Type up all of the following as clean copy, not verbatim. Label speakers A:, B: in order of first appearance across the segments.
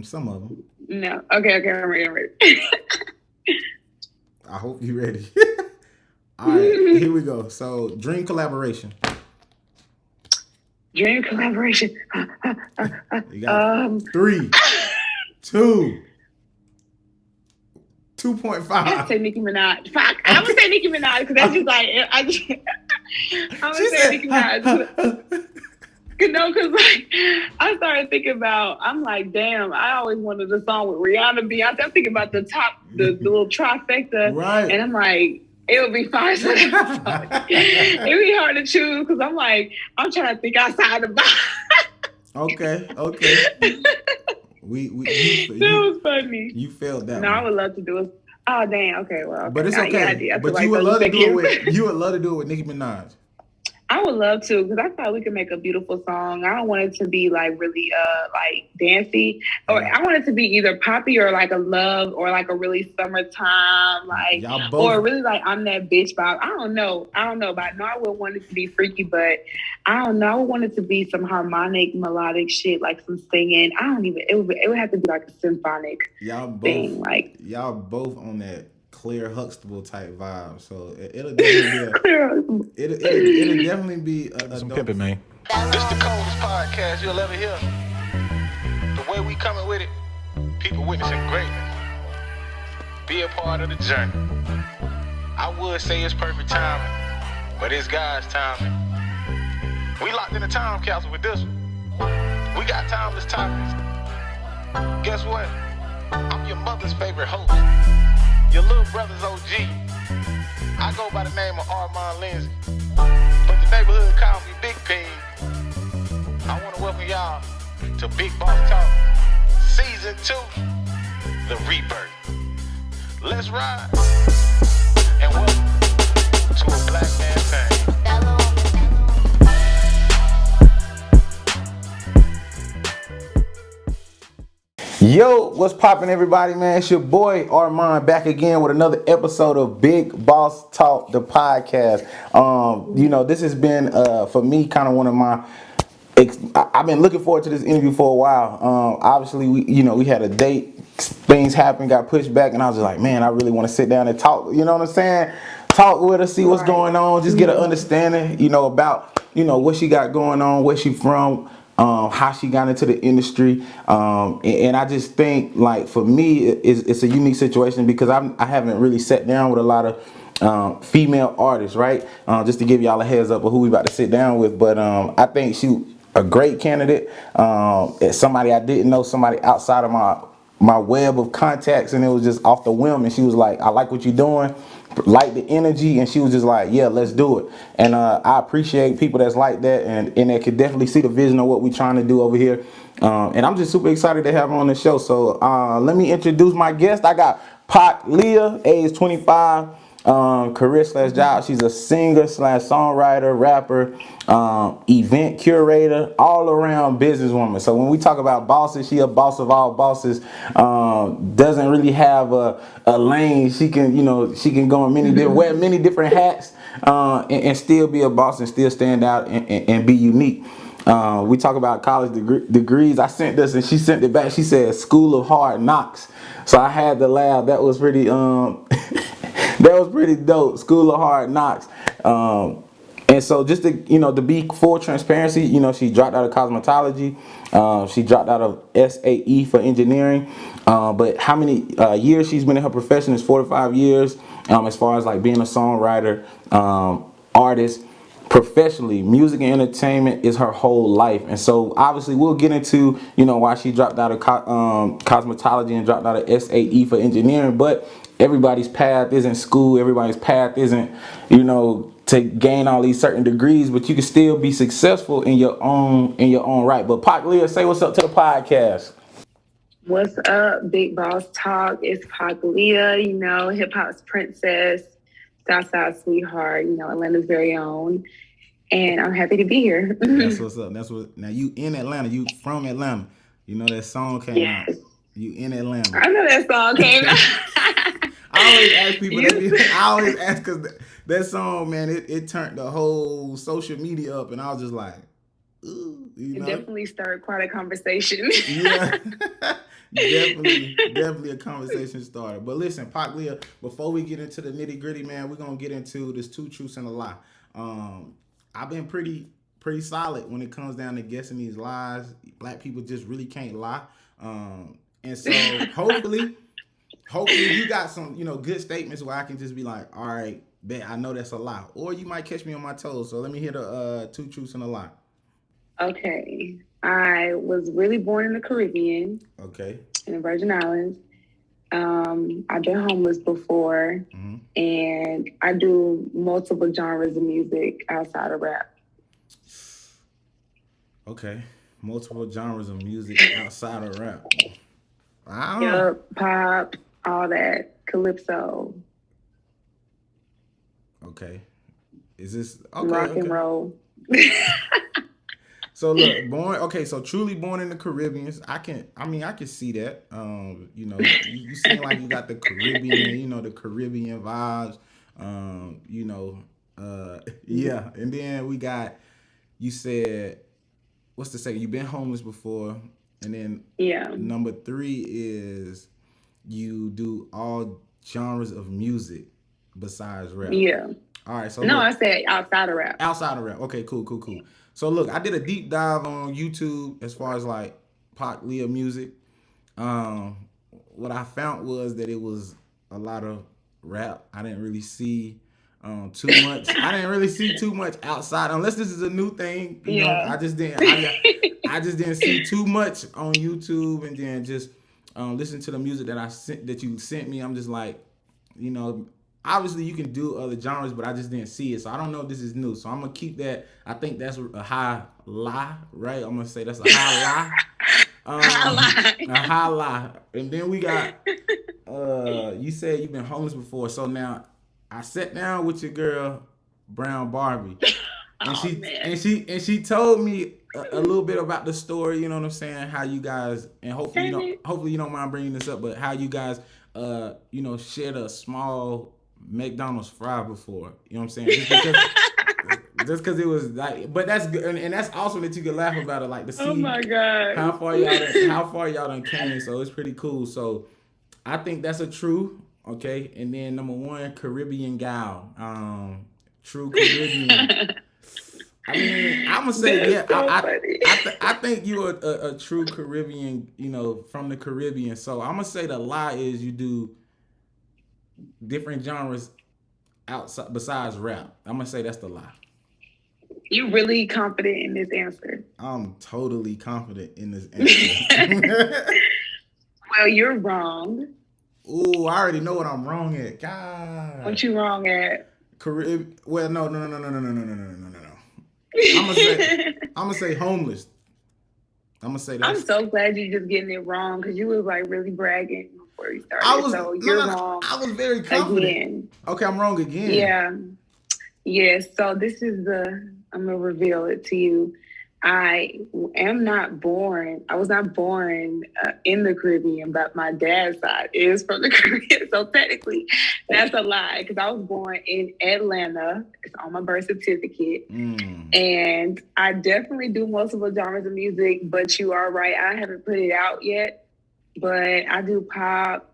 A: Some of them.
B: No. Okay, I'm ready.
A: I hope you're ready. All right, here we go. So, dream collaboration.
B: Dream collaboration.
A: You got 3, 2, 2.5.
B: I would say Nicki Minaj. Fuck, I would say Nicki Minaj because that's just like I would say Nicki Minaj. No, because like I started thinking about, I'm like, damn, I always wanted a song with Rihanna, Beyonce. I'm thinking about the little trifecta,
A: Right.
B: And I'm like, it would be fine. So it'd be hard to choose because I'm like, I'm trying to think outside the box.
A: Okay. That
B: was funny.
A: You failed that.
B: No, I would love to do it. Oh damn. Okay, well, okay.
A: But it's okay. But you would love to do it with Nicki Minaj.
B: I would love to because I thought we could make a beautiful song. I don't want it to be like really like dancey, or I want it to be either poppy or like a love or like a really summertime like, or really like I'm that bitch vibe. I don't know, but I know I would want it to be freaky, but I don't know. I would want it to be some harmonic, melodic shit, like some singing. It would have to be like a symphonic thing. Like
A: y'all both on that Claire Huxtable type vibe, so it'll definitely be
C: some pimping, man.
D: This the coldest podcast you'll ever hear. The way we coming with it, people witnessing greatness. Be a part of the journey. I would say it's perfect timing, but it's God's timing. We locked in a time capsule with this one. We got timeless topics. Guess what? I'm your mother's favorite host. Your little brother's OG. I go by the name of Armand Lindsay, but the neighborhood call me Big P. I want to welcome y'all to Big Boss Talk, Season 2, The Rebirth. Let's ride, and welcome to a Black Man Thing.
A: Yo, what's poppin', everybody, man? It's your boy Armand back again with another episode of Big Boss Talk, the podcast. This has been for me kind of one of my. I've been looking forward to this interview for a while. Obviously, we had a date, things happened, got pushed back, and I was just like, man, I really want to sit down and talk. You know what I'm saying? Talk with her, see what's going on, just get an understanding, about what she got going on, where she from. How she got into the industry, and I just think, like, for me, it's a unique situation because I haven't really sat down with a lot of female artists, right? Just to give y'all a heads up of who we about to sit down with, but I think she a great candidate. Somebody I didn't know, somebody outside of my web of contacts, and it was just off the whim, and she was like, I like what you're doing, like the energy, and she was just like, yeah, let's do it. And I appreciate people that's like that and that could definitely see the vision of what we're trying to do over here. And I'm just super excited to have her on the show. So let me introduce my guest. I got Pac'Liyah, age 25, career/job. She's a singer/songwriter, rapper, event curator, all around businesswoman. So when we talk about bosses, she a boss of all bosses. Doesn't really have a lane. She can go in wear many different hats, and still be a boss and still stand out and be unique. We talk about college degrees. I sent this and she sent it back. She said School of Hard Knocks. So I had to laugh. That was pretty that was pretty dope. School of Hard Knocks. And so just to be full transparency, she dropped out of cosmetology. She dropped out of SAE for engineering. But how many years she's been in her profession is 45 years. As far as like being a songwriter, artist, professionally, music and entertainment is her whole life. And so obviously we'll get into why she dropped out of cosmetology and dropped out of SAE for engineering. But everybody's path isn't school. Everybody's path isn't to gain all these certain degrees, but you can still be successful in your own right. But Pac'Liyah, say what's up to the podcast.
B: What's up, Big Boss Talk? It's Pac'Liyah, hip hop's princess, Southside sweetheart, Atlanta's very own, and I'm happy to be here.
A: That's what's up. Now you in Atlanta. You from Atlanta. That song came out. You in Atlanta.
B: I know that song came out.
A: I always ask people. I always ask because that song, man, it turned the whole social media up, and I was just like, ooh,
B: It definitely started quite a conversation.
A: Yeah. Definitely a conversation starter. But listen, Pac'Liyah, before we get into the nitty gritty, man, we're gonna get into this two truths and a lie. I've been pretty solid when it comes down to guessing these lies. Black people just really can't lie. And so hopefully you got some, good statements where I can just be like, all right, bet I know that's a lie. Or you might catch me on my toes. So let me hear the two truths and a lie.
B: Okay. I was really born in the Caribbean,
A: Okay.
B: in the Virgin Islands. I've been homeless before, and I do multiple genres of music outside of rap.
A: Okay. Multiple genres of music outside of rap. Wow.
B: Yup, pop, all that, calypso,
A: Okay. Is this okay?
B: rock and roll.
A: So look, so truly born in the Caribbean. I can see that. You seem like you got the Caribbean, the Caribbean vibes. Yeah. And then we got, you said, what's the second? You've been homeless before. And then number 3 is you do all genres of music besides rap.
B: Yeah.
A: All right. So
B: no, I said outside of rap.
A: Outside of rap. Okay, cool. So look, I did a deep dive on YouTube as far as like Pac'Liyah music. What I found was that it was a lot of rap. I didn't really see too much. I didn't really see too much outside, unless this is a new thing. You know, I just didn't. I just didn't see too much on YouTube, and then just listen to the music that you sent me. I'm just like, obviously you can do other genres, but I just didn't see it. So I don't know if this is new. So I'm gonna keep that. I think that's a high lie, right? I'm gonna say that's a high lie. A high lie. And then we got you said you've been homeless before. So now I sat down with your girl, Brown Barbie. And she told me a little bit about the story, you know what I'm saying? How you guys, and hopefully you don't mind bringing this up, but how you guys shared a small McDonald's fry before. You know what I'm saying? Just because it was like, but that's good, and that's awesome that you can laugh about it, like to see
B: oh my God.
A: how far y'all done came. So it's pretty cool. So I think that's a true, okay. And then number 1, Caribbean gal, true Caribbean. I mean, I'm gonna say I think you're a true Caribbean, from the Caribbean. So I'm gonna say the lie is you do different genres outside besides rap. I'm gonna say that's the lie.
B: You really confident in this answer?
A: I'm totally confident in this answer.
B: Well, you're wrong.
A: Ooh, I already know what I'm wrong at. God.
B: What you wrong at?
A: Well, no. I'm gonna say homeless. I'm gonna say that.
B: I'm so glad you're just getting it wrong, because you was like really bragging before you started. You're wrong.
A: I was very confident. Again. Okay, I'm wrong again.
B: Yeah. Yes. So this is I'm gonna reveal it to you. I was not born in the Caribbean, but my dad's side is from the Caribbean. So technically, that's a lie, because I was born in Atlanta. It's on my birth certificate. And I definitely do multiple genres of music, but you are right. I haven't put it out yet, but I do pop.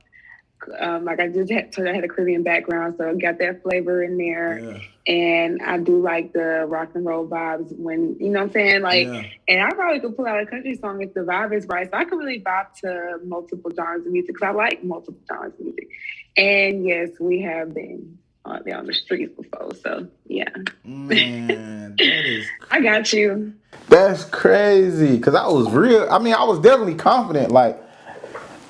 B: Like I just told you, I had a Caribbean background, so I got that flavor in there. Yeah. And I do like the rock and roll vibes when, you know what I'm saying? Like, and I probably could pull out a country song if the vibe is right. So I can really vibe to multiple genres of music, because I like multiple genres of music. And yes, we have been on the streets before. So yeah. Man, that is crazy. I got you.
A: That's crazy. Because I was definitely confident. Like,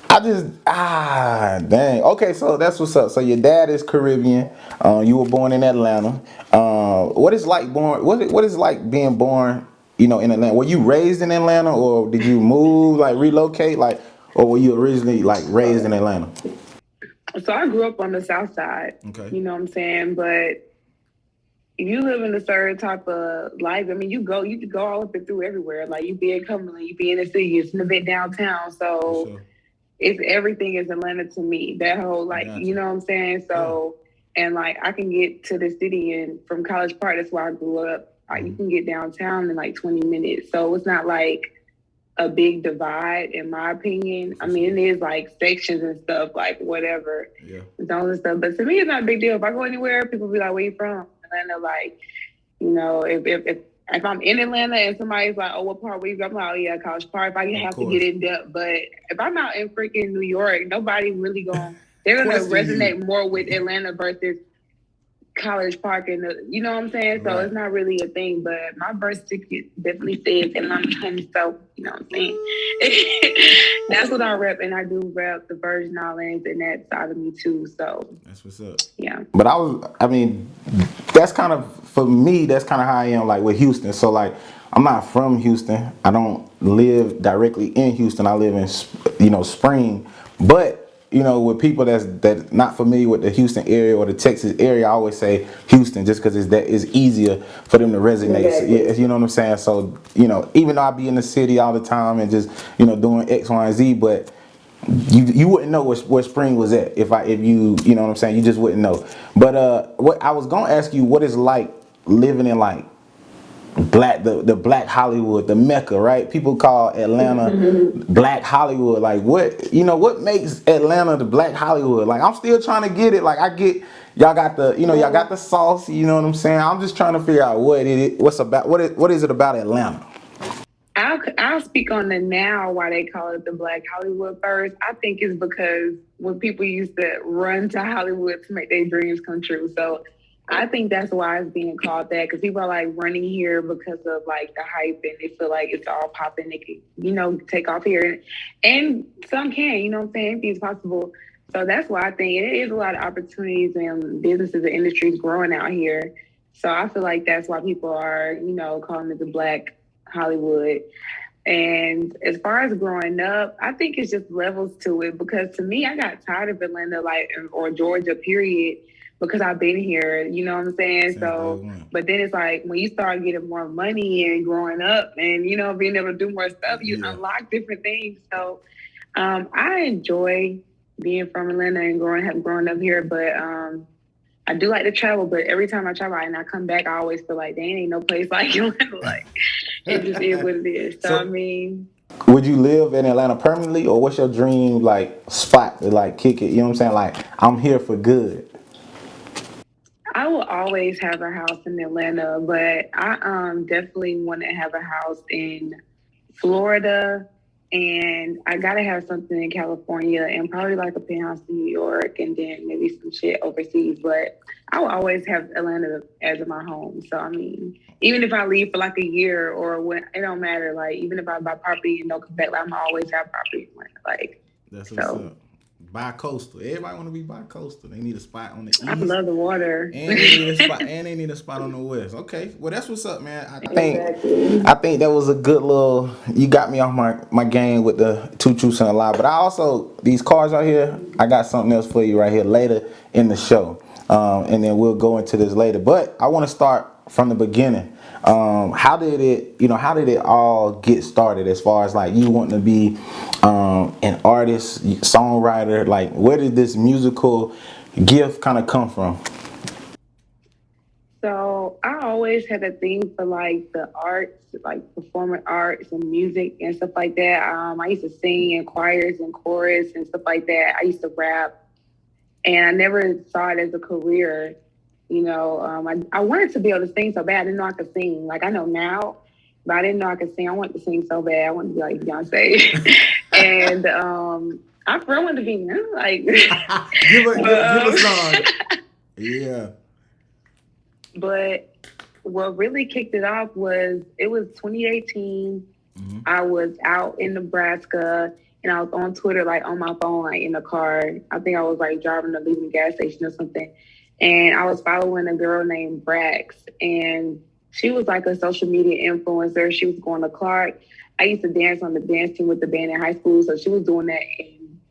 A: dang. Okay, so that's what's up. So your dad is Caribbean. You were born in Atlanta. What is like being born, in Atlanta? Were you raised in Atlanta, or did you move, like relocate, or were you originally like raised in Atlanta?
B: So I grew up on the South Side. Okay. You know what I'm saying? But if you live in a certain type of life, I mean, you can go all up and through everywhere. Like you be in Cumberland, you be in the city, it's a bit downtown. So. Sure. Everything is Atlanta to me. That whole you know what I'm saying? So, and like I can get to the city and from College Park, that's where I grew up. You can get downtown in like 20 minutes. So it's not like a big divide, in my opinion. I mean, it is like sections and stuff, like whatever, zones and stuff. But to me, it's not a big deal. If I go anywhere, people be like, "Where you from?" Atlanta, like, you know, if I'm in Atlanta and somebody's like, "Oh, what part where you from?" I'm like, "Oh yeah, College Park." If I have to get in depth, but if I'm out in freaking New York, nobody really they're gonna resonate more with Atlanta versus College Park, and you know what I'm saying? So it's not really a thing, but my birth certificate definitely says Atlanta, so you know what I'm saying? That's what I rep, and I do rep the Virgin Islands and that side of me too, so.
A: That's what's up.
B: Yeah.
A: But I mean, that's kind of, for me, that's kind of how I am, like, with Houston. So, like, I'm not from Houston. I don't live directly in Houston. I live in, Spring. But with people that's not familiar with the Houston area or the Texas area, I always say Houston just because it's easier for them to resonate.
B: Exactly.
A: So, you know what I'm saying? So, even though I be in the city all the time and just, doing X, Y, and Z, but you wouldn't know where Spring was at if you know what I'm saying. You just wouldn't know. But what I was gonna ask you, what is like living in like the Black Hollywood, the Mecca, right? People call Atlanta Black Hollywood. Like what makes Atlanta the Black Hollywood? Like I'm still trying to get it. Like I get y'all got y'all got the sauce. You know what I'm saying? I'm just trying to figure out what is it about Atlanta?
B: I'll speak on the now why they call it the Black Hollywood first. I think it's because when people used to run to Hollywood to make their dreams come true. So I think that's why it's being called that, because people are like running here because of like the hype and they feel like it's all popping. They can, take off here. And some can, you know what I'm saying? Anything's possible. So that's why I think it is a lot of opportunities and businesses and industries growing out here. So I feel like that's why people are, calling it the Black Hollywood. And as far as growing up, I think it's just levels to it, because to me, I got tired of Atlanta, or Georgia, period, because I've been here, you know what I'm saying? So, but then it's like when you start getting more money and growing up and, being able to do more stuff, you unlock different things. So I enjoy being from Atlanta and growing up here, but I do like to travel, but every time I travel and I come back, I always feel like, ain't no place like Atlanta. Like, it just is what it is. So I mean,
A: would you live in Atlanta permanently, or what's your dream like spot to like kick it? You know what I'm saying? Like, I'm here for good.
B: I will always have a house in Atlanta, but I definitely want to have a house in Florida, and I gotta have something in California, and probably like a penthouse in New York, and then maybe some shit overseas. But I will always have Atlanta as my home. So I mean, even if I leave for like a year or when, it don't matter. Like even if I buy property and don't come back, like, I'm always have property in Atlanta. Like
A: that's what's up. Bi-coastal. Everybody want to be bi-coastal. They need a spot on the east.
B: I love the water.
A: And they need a spot on the west. Okay. Well, that's what's up, man. I think that was a good little. You got me off my game with the two truths and a lie. But I also, these cards right here, I got something else for you right here later in the show. And then we'll go into this later. But I want to start from the beginning. How did it all get started, as far as like you wanting to be an artist, songwriter? Like, where did this musical gift kind of come from?
B: So I always had a thing for like the arts, like performing arts and music and stuff like that. I used to sing in choirs and chorus and stuff like that. I used to rap, and I never saw it as a career. I wanted to be able to sing so bad. I didn't know I could sing. Like I know now, but I didn't know I could sing. I wanted to sing so bad. I wanted to be like Beyonce. And I wanted to be like
A: give a song. Yeah.
B: But what really kicked it off was 2018. Mm-hmm. I was out in Nebraska and I was on Twitter, like on my phone, like in the car. I think I was like driving to leaving the gas station or something. And I was following a girl named Brax, and she was like a social media influencer. She was going to Clark. I used to dance on the dance team with the band in high school, so she was doing that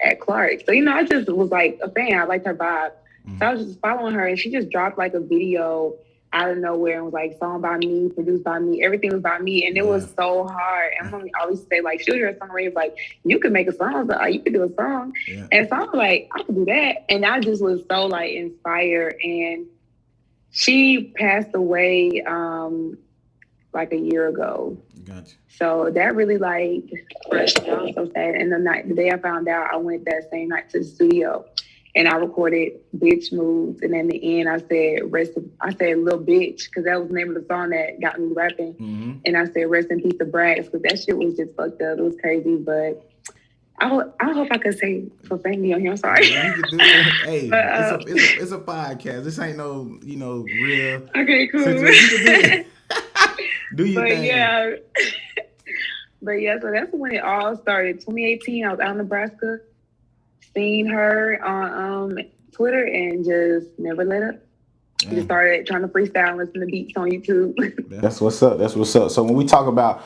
B: at Clark. So, I just was like a fan. I liked her vibe. Mm-hmm. So I was just following her, and she just dropped like a video out of nowhere and was like, song by me, produced by me, everything was by me. And it was so hard. And I always say, like, she'll hear a song and like, you could make a song, so, you could do a song. Yeah. And so I was like, I could do that. And I just was so like inspired. And she passed away like a year ago.
A: Gotcha.
B: So that really like crushed me. I was so sad. And the day I found out, I went that same night to the studio and I recorded Bitch Moves. And in the end, I said Little Bitch, because that was the name of the song that got me rapping.
A: Mm-hmm.
B: And I said Rest in Peace to Brax, because that shit was just fucked up. It was crazy. But I hope I could say profanity on here. I'm sorry.
A: Yeah, you can do it. Hey, it's a podcast. This ain't no real.
B: Okay, cool.
A: Situation. You can do it. Do your thing.
B: Yeah. But yeah, so that's when it all started. 2018, I was out in Nebraska, seen her on Twitter, and just never let up. Yeah. Just started trying to freestyle and listen to beats on YouTube.
A: That's what's up. That's what's up. So when we talk about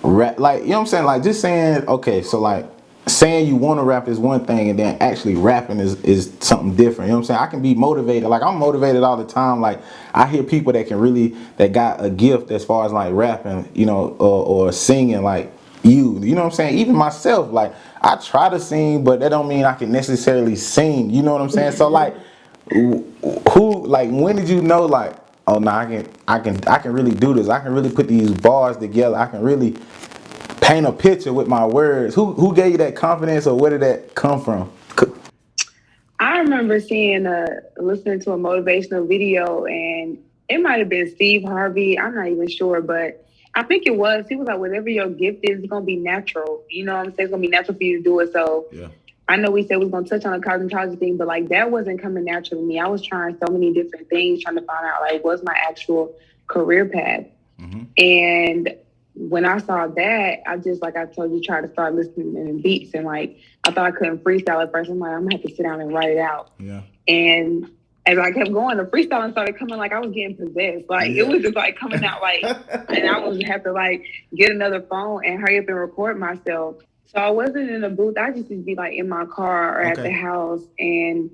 A: rap, like, you know what I'm saying, like just saying, okay, so like saying you want to rap is one thing, and then actually rapping is something different. You know what I'm saying? I can be motivated. Like, I'm motivated all the time. Like, I hear people that got a gift as far as like rapping, or singing, like you know what I'm saying? Even myself, like, I try to sing, but that don't mean I can necessarily sing. You know what I'm saying? So like, when did you know, like, oh no, I can really do this. I can really put these bars together. I can really paint a picture with my words. Who gave you that confidence, or where did that come from?
B: I remember listening to a motivational video, and it might have been Steve Harvey. I'm not even sure, but I think it was. He was like, whatever your gift is, it's going to be natural. You know what I'm saying? It's going to be natural for you to do it. So yeah. I know we said we was going to touch on the cosmetology thing, but like that wasn't coming natural to me. I was trying so many different things, trying to find out like what's my actual career path. Mm-hmm. And when I saw that, I just, like I told you, tried to start listening to beats, and like I thought I couldn't freestyle at first. I'm like, I'm gonna have to sit down and write it out. Yeah. And as I kept going, the freestyling started coming like I was getting possessed. Like it was just like coming out like, and I was have to like get another phone and hurry up and record myself. So I wasn't in a booth. I just used to be like in my car or at the house, and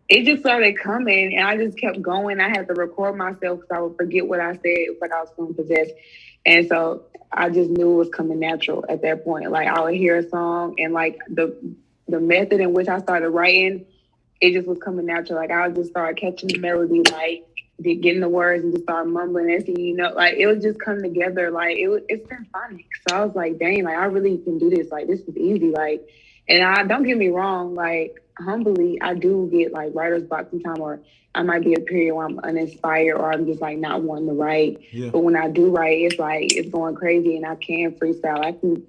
B: it just started coming, and I just kept going. I had to record myself because I would forget what I said. It was like I was feeling possessed. And so I just knew it was coming natural at that point. Like I would hear a song, and like the method in which I started writing, it just was coming natural. Like I would just start catching the melody, like getting the words, and just start mumbling it. Like it would just come together. Like it's been fun. So I was like, dang, like I really can do this. Like this is easy. Like, and I don't get me wrong. Like humbly, I do get like writer's block sometimes, or I might be a period where I'm uninspired, or I'm just like not wanting to write. Yeah. But when I do write, it's like it's going crazy, and I can freestyle.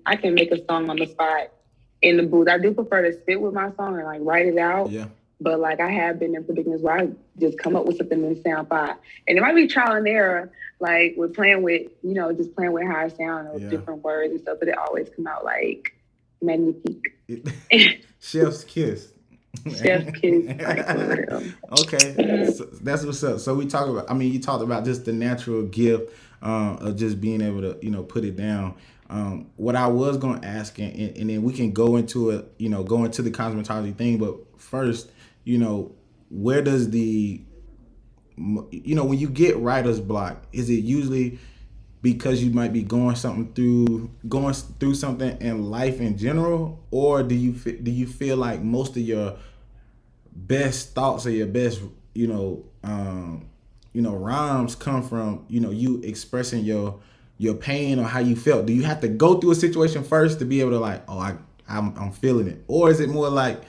B: I can make a song on the spot in the booth. I do prefer to sit with my song and like write it out. Yeah. But like I have been in predicaments where I just come up with something and sound fine. And it might be trial and error, like with playing with, just playing with how I sound or different words and stuff, but it always come out like magnifique.
A: Chef's kiss.
B: Chef's kiss, like for real.
A: Okay, so that's what's up. So you talked about just the natural gift of just being able to, put it down. What I was going to ask, and then we can go into it, go into the cosmetology thing, but first, where does when you get writer's block, is it usually because you might be going through something in life in general, or do you feel like most of your best thoughts or your best rhymes come from you expressing your pain or how you felt? Do you have to go through a situation first to be able to like, I'm feeling it, or is it more like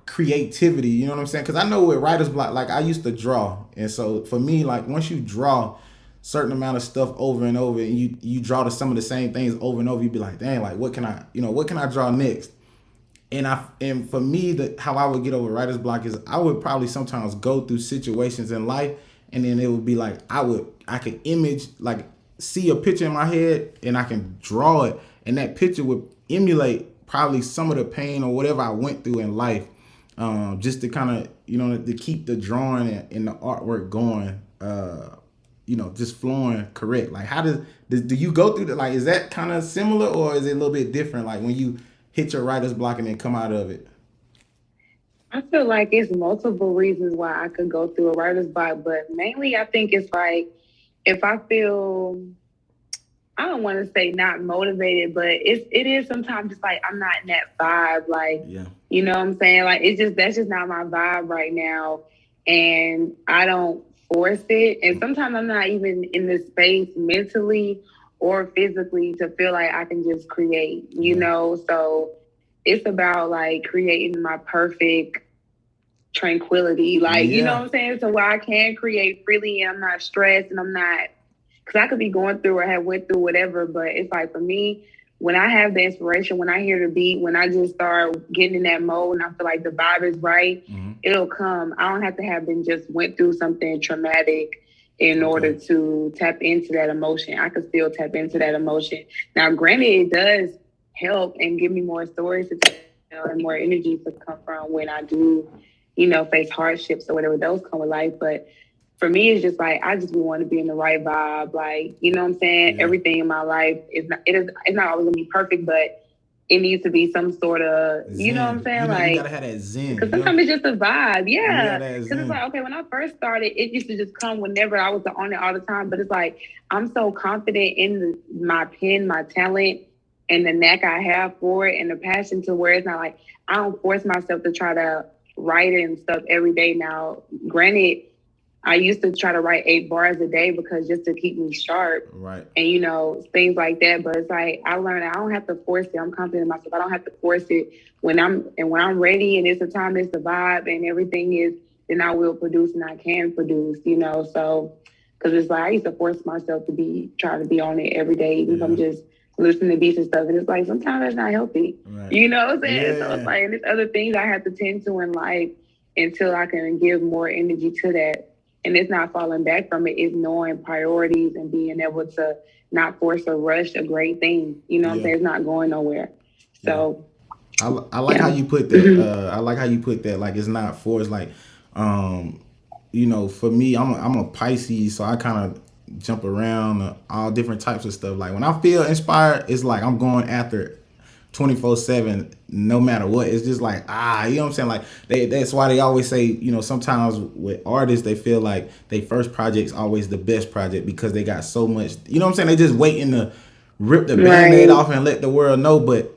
A: creativity? You know what I'm saying? Because I know with writer's block, like I used to draw, and so for me, like once you draw certain amount of stuff over and over, and you draw to some of the same things over and over, you be like, dang, like what can I draw next? And for me, how I would get over writer's block is I would probably sometimes go through situations in life, and then it would be like I could image, like see a picture in my head, and I can draw it, and that picture would emulate probably some of the pain or whatever I went through in life, just to kind of to keep the drawing and the artwork going, just flowing correct. Like how do you go through that? Like is that kind of similar, or is it a little bit different? Like when you hit your writer's block and then come out of it?
B: I feel like it's multiple reasons why I could go through a writer's block, but mainly I think it's like if I feel, I don't want to say not motivated, but it is sometimes just like I'm not in that vibe. Like, you know what I'm saying? Like that's just not my vibe right now. And I don't force it. And sometimes I'm not even in the space mentally or physically to feel like I can just create, you know? So it's about like creating my perfect tranquility. Like, you know what I'm saying? So where I can create freely and I'm not stressed and I'm not, because I could be going through or have went through whatever, but it's like for me, when I have the inspiration, when I hear the beat, when I just start getting in that mode and I feel like the vibe is right, it'll come. I don't have to have been just went through something traumatic in order to tap into that emotion. I can still tap into that emotion. Now, granted, it does help and give me more stories to tell and more energy to come from when I do, you know, face hardships or whatever those come with life. But for me, it's just like I just want to be in the right vibe. Like, you know what I'm saying? Everything in my life is not it's not always gonna be perfect, but it needs to be some sort of, you know what I'm saying?
A: You gotta have that zen.
B: Because sometimes it's just a vibe, Because it's like, okay, when I first started, it used to just come whenever I was on it all the time. But it's like I'm so confident in my pen, my talent, and the knack I have for it, and the passion to where it's not like I don't force myself to try to write it and stuff every day. Now, granted, I used to try to write 8 bars a day because just to keep me sharp.
A: Right.
B: And, you know, things like that. But it's like I learned I don't have to force it. I'm confident in myself. I don't have to force it. When I'm ready and it's the time, it's the vibe and everything is, then I will produce and I can produce, you know. So, because it's like I used to force myself to try to be on it every day, even if I'm just listening to beats and stuff. And it's like sometimes that's not healthy. Right. You know what I'm saying? So it's like, and there's other things I have to tend to in life until I can give more energy to that. And it's not falling back from it. It's knowing priorities and being able to not force or rush a great thing. You know what I'm saying? It's not going nowhere. So
A: I like how you put that. I like how you put that. Like it's not forced. Like, you know, for me, I'm a Pisces, so I kind of jump around all different types of stuff. Like when I feel inspired, it's like I'm going after it 24/7, no matter what. It's just like, you know what I'm saying? Like that's why they always say, you know, sometimes with artists, they feel like their first project's always the best project because they got so much, you know what I'm saying? They just waiting to rip the Band-Aid off and let the world know. But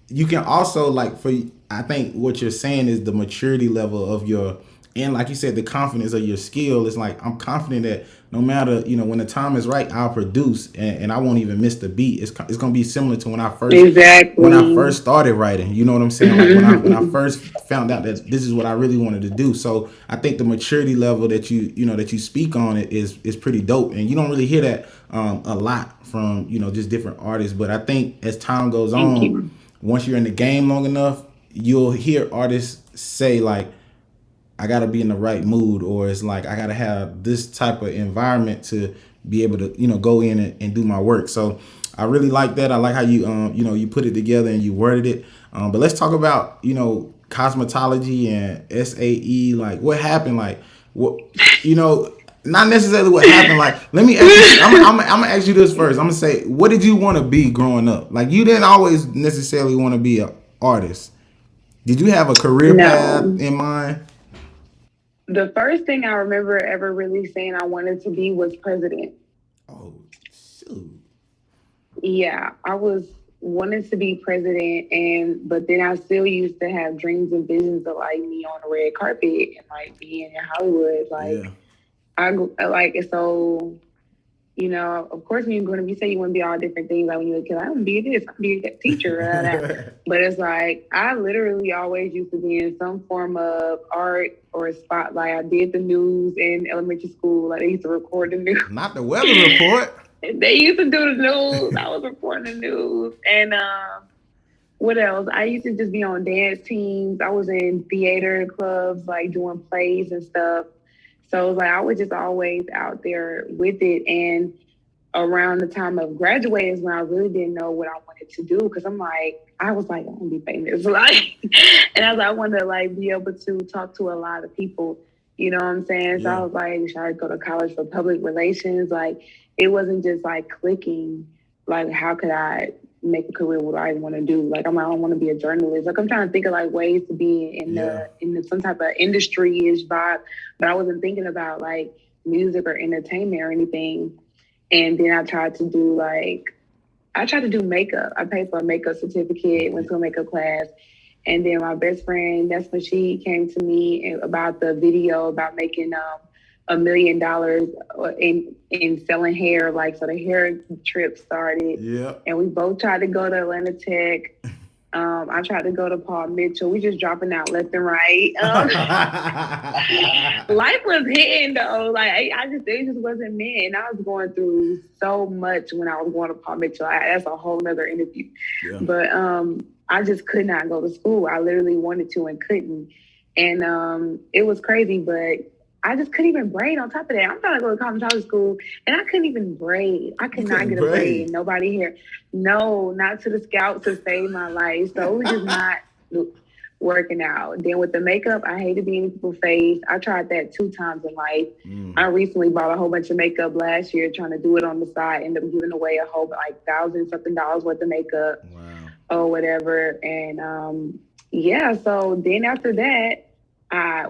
A: you can also I think what you're saying is the maturity level of your, and like you said, the confidence of your skill. Is like, I'm confident that no matter, you know, when the time is right, I'll produce and I won't even miss the beat. It's going to be similar to when I first started writing. You know what I'm saying? Like when I first found out that this is what I really wanted to do. So I think the maturity level that you speak on it is pretty dope. And you don't really hear that a lot from, you know, just different artists. But I think as time goes on, once you're in the game long enough, you'll hear artists say like, I gotta be in the right mood, or it's like I gotta have this type of environment to be able to, you know, go in and do my work. So I really like that. I like how you you know, you put it together and you worded it. But let's talk about, you know, cosmetology and SAE. Like what happened? Like what, you know, not necessarily what happened. Like let me ask you. I'm gonna ask you this first. I'm gonna say, what did you want to be growing up? Like you didn't always necessarily want to be an artist. Did you have a career path in mind?
B: The first thing I remember ever really saying I wanted to be was president.
A: Oh, shoot.
B: Yeah, I wanted to be president, but then I still used to have dreams and visions of like me on the red carpet and like being in Hollywood. Like I like so. You know, of course, when you're going to be saying you want to be all different things, like when you're a kid, I want to be this, I'm going to be a teacher. But it's like, I literally always used to be in some form of art or spotlight. I did the news in elementary school. Like, they used to record the news.
A: Not the weather report.
B: They used to do the news. I was reporting the news. And what else? I used to just be on dance teams. I was in theater clubs, like doing plays and stuff. So it was like I was just always out there with it. And around the time of graduating is when I really didn't know what I wanted to do. Because I was like, I want to be famous. Like, and I was like, I wanted to like be able to talk to a lot of people. You know what I'm saying? So I was like, should I go to college for public relations? Like, it wasn't just like clicking. Like, how could I make a career? What I want to do? Like, I don't want to be a journalist. Like, I'm trying to think of like ways to be in the some type of industry-ish vibe, but I wasn't thinking about like music or entertainment or anything. And then I tried to do makeup. I paid for a makeup certificate, went to a makeup class, and then my best friend, that's when she came to me about the video about making $1 million in selling hair. Like, so the hair trip started.
A: Yeah.
B: And we both tried to go to Atlanta Tech. I tried to go to Paul Mitchell. We just dropping out left and right. Life was hitting though. Like it just wasn't me. And I was going through so much when I was going to Paul Mitchell. That's a whole nother interview. Yeah. But I just could not go to school. I literally wanted to and couldn't. And it was crazy, but I just couldn't even braid on top of that. I'm trying to go to cosmetology school and I couldn't even braid. I could not get a braid. Nobody here. No, not to the scalp to save my life. So it was just not working out. Then with the makeup, I hated being in people's face. I tried that 2 times in life. I recently bought a whole bunch of makeup last year, trying to do it on the side, ended up giving away a whole like $1,000-something worth of makeup or whatever. And so then after that,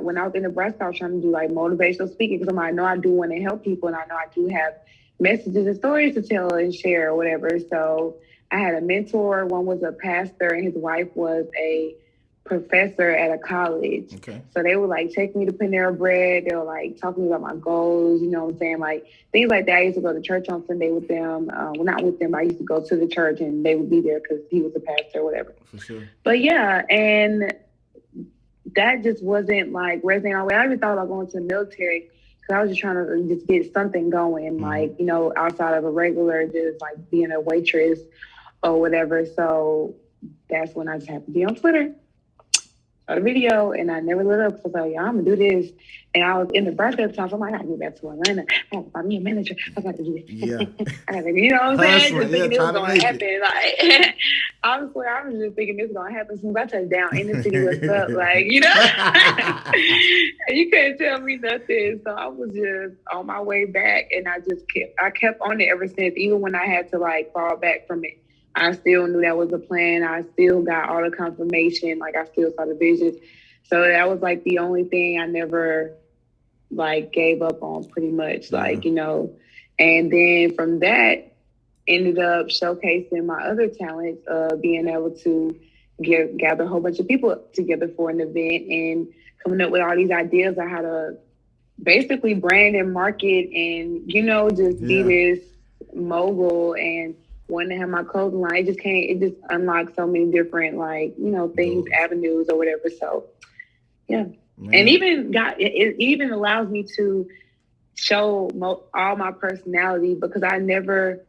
B: when I was in Nebraska, I was trying to do like motivational speaking because I know I do want to help people and I know I do have messages and stories to tell and share or whatever. So I had a mentor. One was a pastor and his wife was a professor at a college. Okay. So they would like take me to Panera Bread. They were like talking about my goals, you know what I'm saying? Like things like that. I used to go to church on Sunday with them. Well, not with them. I used to go to the church and they would be there because he was a pastor or whatever. For sure. But yeah, and that just wasn't like resonating all the way. I even thought about going to the military because I was just trying to just get something going, like, you know, outside of a regular, just like being a waitress or whatever. So that's when I just happened to be on Twitter, saw the video, and I never lit up. So I was like, yeah, I'm going to do this. And I was in Nebraska at the time, so I'm like, I got to get back to Atlanta. I got to find me a manager. I got to do this. Yeah. I got to, you know what I'm saying? Just thinking it was going to happen. Like, honestly, I was just thinking this was going to happen. As soon as I touched down in the city, what's up? Like, you know? And you couldn't tell me nothing. So I was just on my way back, and I kept on it ever since, even when I had to, like, fall back from it. I still knew that was the plan. I still got all the confirmation. Like, I still saw the visions. So that was, like, the only thing I never, like, gave up on pretty much. Like, you know. And then from that, ended up showcasing my other talents, being able to gather a whole bunch of people together for an event and coming up with all these ideas on how to basically brand and market and, you know, just be this mogul and wanting to have my clothing line. It just unlocked so many different, like, you know, things, avenues or whatever. So, yeah. Man. And it even allows me to show all my personality because I never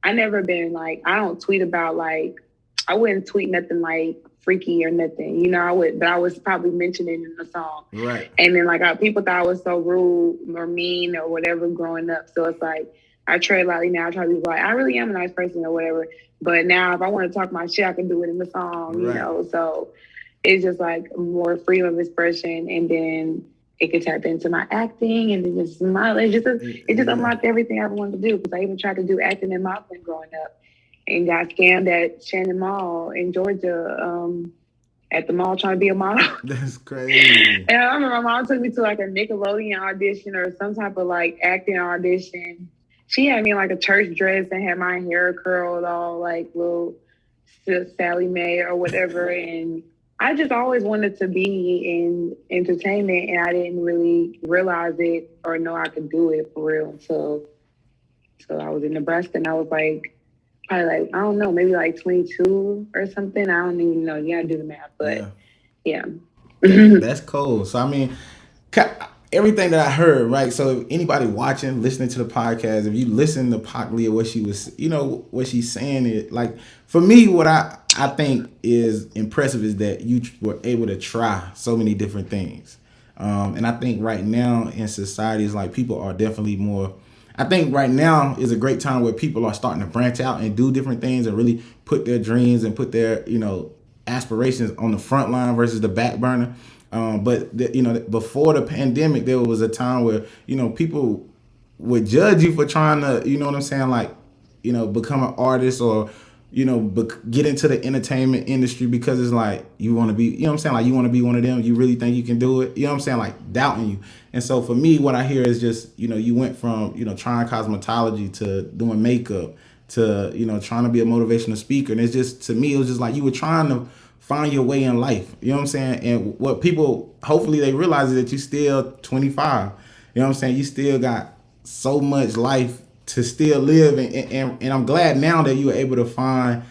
B: been like, I don't tweet about like, I wouldn't tweet nothing like freaky or nothing, you know, but I was probably mentioning in the song. Right. And then like people thought I was so rude or mean or whatever growing up. So it's like, I tread lightly now. I try to be like, I really am a nice person or whatever. But now if I want to talk my shit, I can do it in the song, you know? So it's just like more freedom of expression. And then it could tap into my acting and then just smile. It just unlocked everything I ever wanted to do. Because I even tried to do acting and modeling growing up and got scammed at Shannon Mall in Georgia at the mall trying to be a model. That's crazy. And I remember my mom took me to like a Nickelodeon audition or some type of like acting audition. She had me in like a church dress and had my hair curled all like little Sally Mae or whatever. And I just always wanted to be in entertainment and I didn't really realize it or know I could do it for real until I was in Nebraska and I was like, probably like, I don't know, maybe like 22 or something. I don't even know. You gotta do the math, but yeah.
A: That's cool. So, I mean, everything that I heard, right? So if anybody watching, listening to the podcast, if you listen to Pac'Liyah, what she was, you know, what she's saying, it like for me, what I think is impressive is that you were able to try so many different things. And I think right now in society, it's like people are definitely more. I think right now is a great time where people are starting to branch out and do different things and really put their dreams and put their, you know, aspirations on the front line versus the back burner. But you know, before the pandemic, there was a time where, you know, people would judge you for trying to, you know what I'm saying, like, you know, become an artist or, you know, get into the entertainment industry because it's like you want to be, you know what I'm saying, like you want to be one of them. You really think you can do it, you know what I'm saying, like doubting you. And so for me, what I hear is just, you know, you went from, you know, trying cosmetology to doing makeup to, you know, trying to be a motivational speaker. And it's just, to me, it was just like you were trying to find your way in life. You know what I'm saying? And what people, hopefully they realize is that you're still 25. You know what I'm saying? You still got so much life to still live, and I'm glad now that you were able to find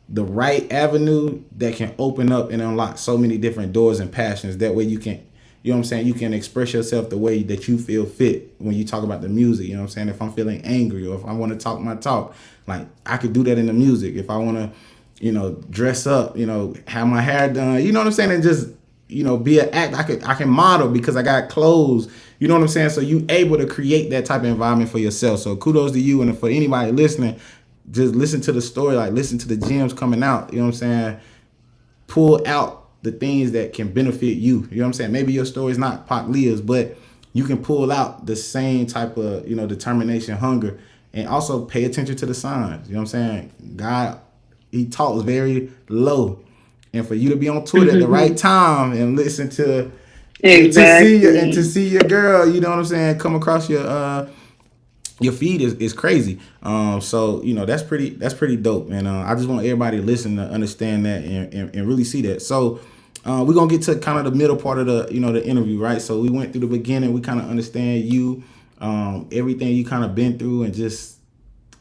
A: the right avenue that can open up and unlock so many different doors and passions. That way you can, you know what I'm saying, you can express yourself the way that you feel fit when you talk about the music. You know what I'm saying? If I'm feeling angry or if I want to talk my talk, like I could do that in the music. If I want to, dress up, have my hair done, you know what I'm saying, and just, be an act. I can model because I got clothes. You know what I'm saying? So you able to create that type of environment for yourself. So kudos to you, and for anybody listening, just listen to the story, like listen to the gems coming out. You know what I'm saying? Pull out the things that can benefit you. You know what I'm saying? Maybe your story is not Pac'Liyah's, but you can pull out the same type of, determination, hunger, and also pay attention to the signs. You know what I'm saying? God, he talks very low. And for you to be on Twitter at the right time and listen to
B: Exactly.
A: to see your girl, you know what I'm saying, come across your feed is crazy. So that's pretty dope, and I just want everybody to listen to understand that and really see that. So we're gonna get to kind of the middle part of the interview, right? So we went through the beginning, we kind of understand you, everything you kind of been through, and just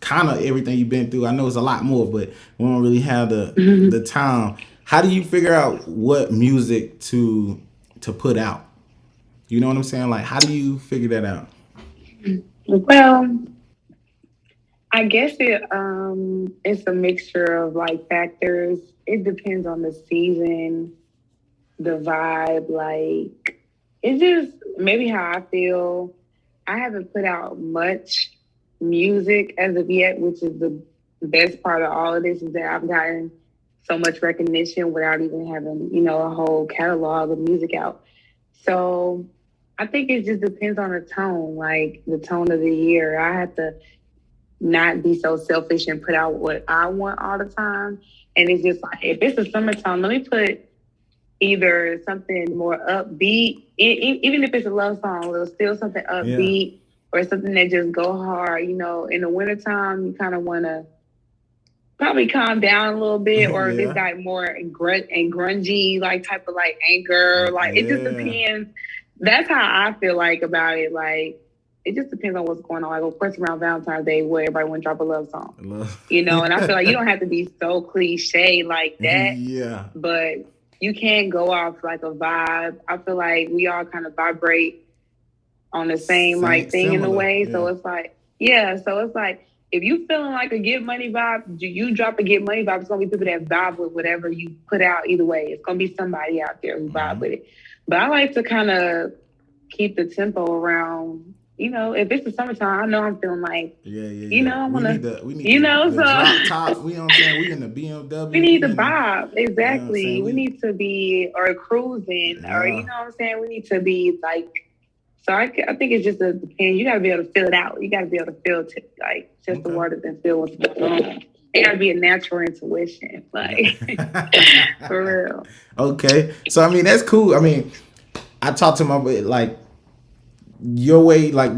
A: kind of everything you've been through. I know it's a lot more, but we don't really have the time. How do you figure out what music to put out? You know what I'm saying? Like, how do you figure that out?
B: Well, I guess it's a mixture of like factors. It depends on the season, the vibe, like it's just maybe how I feel. I haven't put out much music as of yet, which is the best part of all of this is that I've gotten so much recognition without even having, a whole catalog of music out. So I think it just depends on the tone, like the tone of the year. I have to not be so selfish and put out what I want all the time. And it's just like, if it's the summertime, let me put either something more upbeat, even if it's a love song, it's still something
A: Yeah.
B: upbeat or something that just go hard. In the wintertime, you kind of want to probably calm down a little bit, or if it's
A: Yeah.
B: got more grungy, like type of like anger, like it just
A: Yeah.
B: depends. That's how I feel like about it. Like it just depends on what's going on. Like of course around Valentine's Day, where everybody want to drop a love song, and I feel like you don't have to be so cliche like that,
A: Yeah.
B: but you can go off like a vibe. I feel like we all kind of vibrate on the same like thing in a
A: Similar.
B: way.
A: Yeah.
B: So it's like, so it's like if you feeling like a get money vibe, you drop a get money vibe, it's gonna be people that vibe with whatever you put out either way. It's gonna be somebody out there who vibe with it. But I like to kind of keep the tempo around, if it's the summertime, I know I'm feeling like, I want to,
A: we need the
B: so
A: drop top. We know what I'm saying. We in the BMW.
B: we need the
A: in the,
B: vibe.
A: you know what I'm
B: Exactly.
A: saying?
B: We need to be, or cruising, or,
A: Yeah.
B: what I'm saying? We need to be like, so I think it's just a depend. You got to be able to feel it out. You got to be able to feel like just the word and feel what's going on. It got to be a natural intuition, like for real.
A: Okay, so I mean that's cool. I mean, I talk to my like your way. Like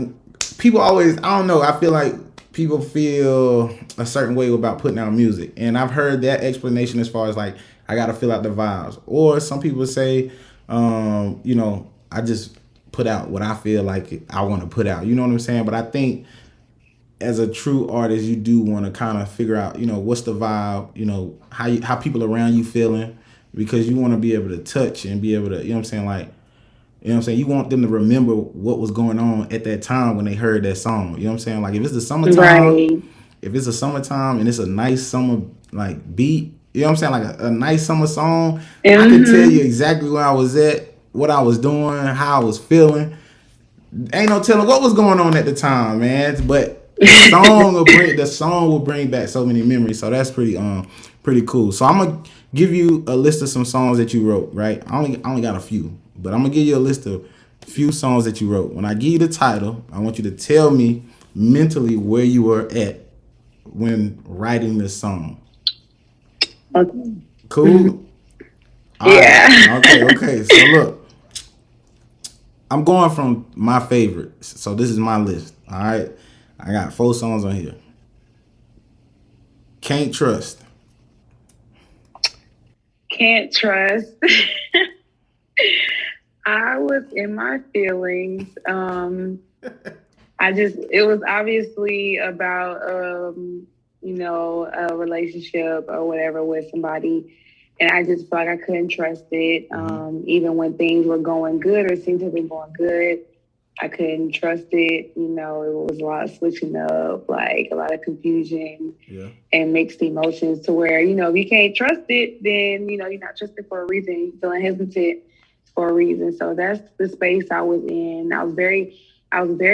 A: people always, I don't know. I feel like people feel a certain way about putting out music, and I've heard that explanation as far as like I got to feel out the vibes. Or some people say, I just put out what I feel like I want to put out. You know what I'm saying? But I think as a true artist, you do want to kind of figure out, what's the vibe, how people around you feeling, because you want to be able to touch and be able to, what I'm saying, like, what I'm saying, you want them to remember what was going on at that time when they heard that song. You know what I'm saying? Like if it's the summertime,
B: Right.
A: And it's a nice summer like beat, you know what I'm saying, like a nice summer song,
B: Mm-hmm.
A: I can tell you exactly where I was at, what I was doing, how I was feeling. Ain't no telling what was going on at the time, man. But the song will bring back so many memories. So that's pretty cool. So I'm gonna give you a list of some songs that you wrote, right? I only got a few, but I'm gonna give you a list of few songs that you wrote. When I give you the title, I want you to tell me mentally where you were at when writing this song.
B: Okay.
A: Cool?
B: Yeah.
A: Right. Okay. So look, I'm going from my favorites. So this is my list. All right. I got 4 songs on here. Can't Trust.
B: Can't trust. I was in my feelings. It was obviously about, a relationship or whatever with somebody. And I just felt like I couldn't trust it. Even when things were going good or seemed to be going good, I couldn't trust it. It was a lot of switching up, like a lot of confusion and mixed emotions to where, if you can't trust it, then, you're not trusting for a reason. You're feeling hesitant for a reason. So that's the space I was in. I was very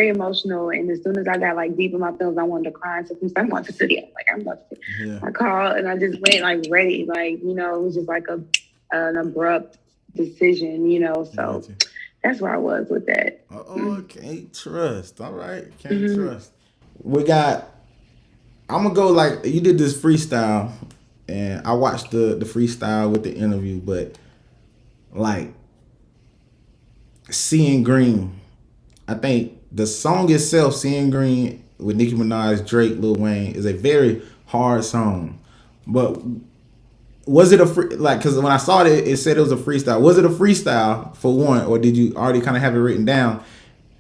B: emotional, and as soon as I got like deep in my feelings, I wanted to cry. So I'm going to city. I'm about to. I called and I just went like ready, like it was just like an abrupt decision, So that's where I was with that.
A: Can't trust. All right, can't trust. We got. I'm gonna go like you did this freestyle, and I watched the freestyle with the interview, but like Seeing Green. I think the song itself, Seeing Green, with Nicki Minaj, Drake, Lil Wayne, is a very hard song. But was it because when I saw it said it was a freestyle. Was it a freestyle for one, or did you already kind of have it written down?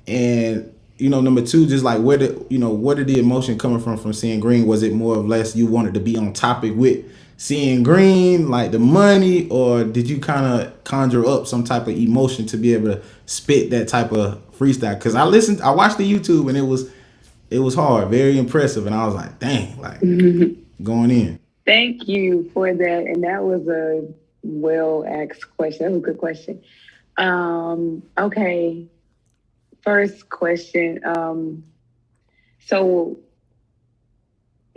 A: And number two, just like where did the emotion coming from Seeing Green? Was it more or less you wanted to be on topic with Seeing Green, like the money, or did you kind of conjure up some type of emotion to be able to spit that type of freestyle? Because I watched the YouTube, and it was hard, very impressive, and I was like, dang, like going in.
B: Thank you for that, and that was a well asked question. That was a good question. Okay, first question. So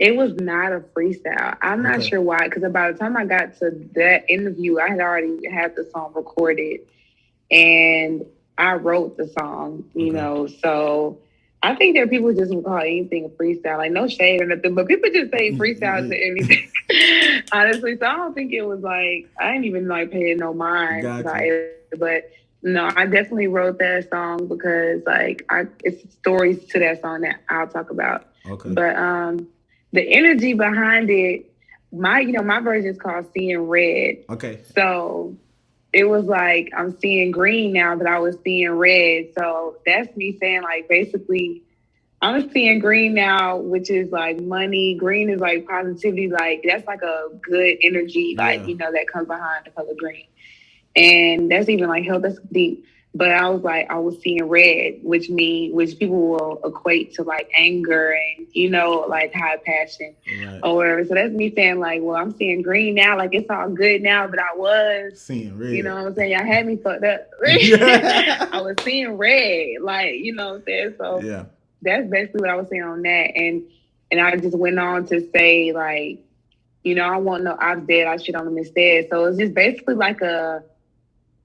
B: it was not a freestyle. I'm not sure why, because by the time I got to that interview, I had already had the song recorded, and I wrote the song, so I think there are people who just would call anything a freestyle, like no shade or nothing, but people just say freestyle to anything, honestly. So I don't think it was like, I didn't even like pay it no mind, but no, I definitely wrote that song because like it's stories to that song that I'll talk about. But the energy behind it, my version is called Seeing Red. So it was like, I'm seeing green now, but I was seeing red. So that's me saying like, basically, I'm seeing green now, which is like money. Green is like positivity. Like that's like a good energy, like, that comes behind the color green. And that's even like health, that's deep. But I was like, I was seeing red, which people will equate to like anger and, like high passion or whatever. So that's me saying like, well, I'm seeing green now. Like it's all good now, but I was
A: seeing red.
B: You know what I'm saying? Y'all had me fucked up. I was seeing red, like, you know what I'm saying? So that's basically what I was saying on that. And I just went on to say like, I want no ops dead, I shit on them instead. So it's just basically like